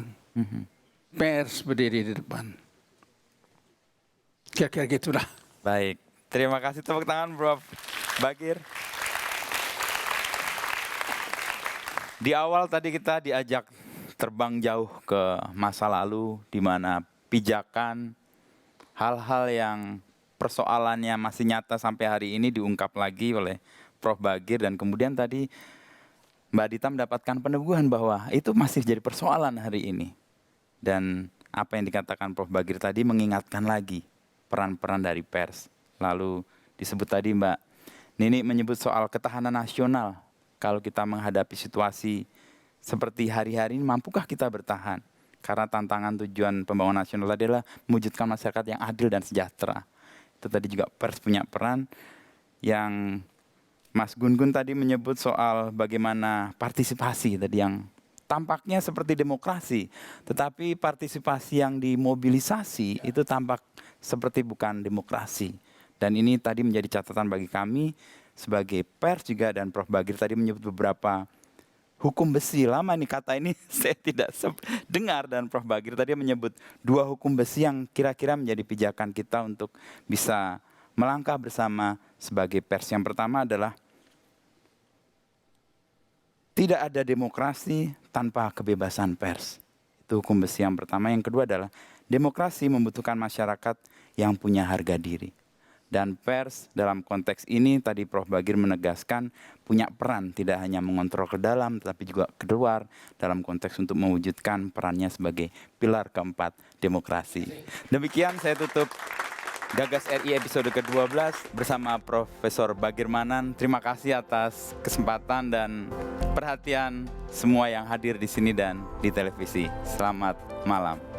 C: Pers berdiri di depan. Kira-kira gitulah.
A: Baik, terima kasih, tepuk tangan Prof Bagir. Di awal tadi kita diajak terbang jauh ke masa lalu, di mana pijakan hal-hal yang persoalannya masih nyata sampai hari ini diungkap lagi oleh Prof Bagir, dan kemudian tadi Mbak Dita mendapatkan peneguhan bahwa itu masih jadi persoalan hari ini. Dan apa yang dikatakan Prof Bagir tadi mengingatkan lagi peran-peran dari pers. Lalu disebut tadi Mbak Nini menyebut soal ketahanan nasional. Kalau kita menghadapi situasi seperti hari-hari ini, mampukah kita bertahan? Karena tantangan tujuan pembangunan nasional adalah mewujudkan masyarakat yang adil dan sejahtera. Itu tadi juga pers punya peran. Yang Mas Gun-Gun tadi menyebut soal bagaimana partisipasi tadi yang tampaknya seperti demokrasi, tetapi partisipasi yang dimobilisasi itu tampak seperti bukan demokrasi. Dan ini tadi menjadi catatan bagi kami sebagai pers juga, dan Prof Bagir tadi menyebut beberapa hukum besi. Lama nih kata ini saya tidak dengar, dan Prof Bagir tadi menyebut 2 hukum besi yang kira-kira menjadi pijakan kita untuk bisa melangkah bersama sebagai pers. Yang pertama adalah tidak ada demokrasi tanpa kebebasan pers. Itu hukum besi yang pertama. Yang kedua adalah demokrasi membutuhkan masyarakat yang punya harga diri. Dan pers dalam konteks ini tadi Prof Bagir menegaskan punya peran tidak hanya mengontrol ke dalam tetapi juga ke luar dalam konteks untuk mewujudkan perannya sebagai pilar keempat demokrasi. Demikian saya tutup Gagas RI episode ke-12 bersama Profesor Bagir Manan. Terima kasih atas kesempatan dan perhatian semua yang hadir di sini dan di televisi. Selamat malam.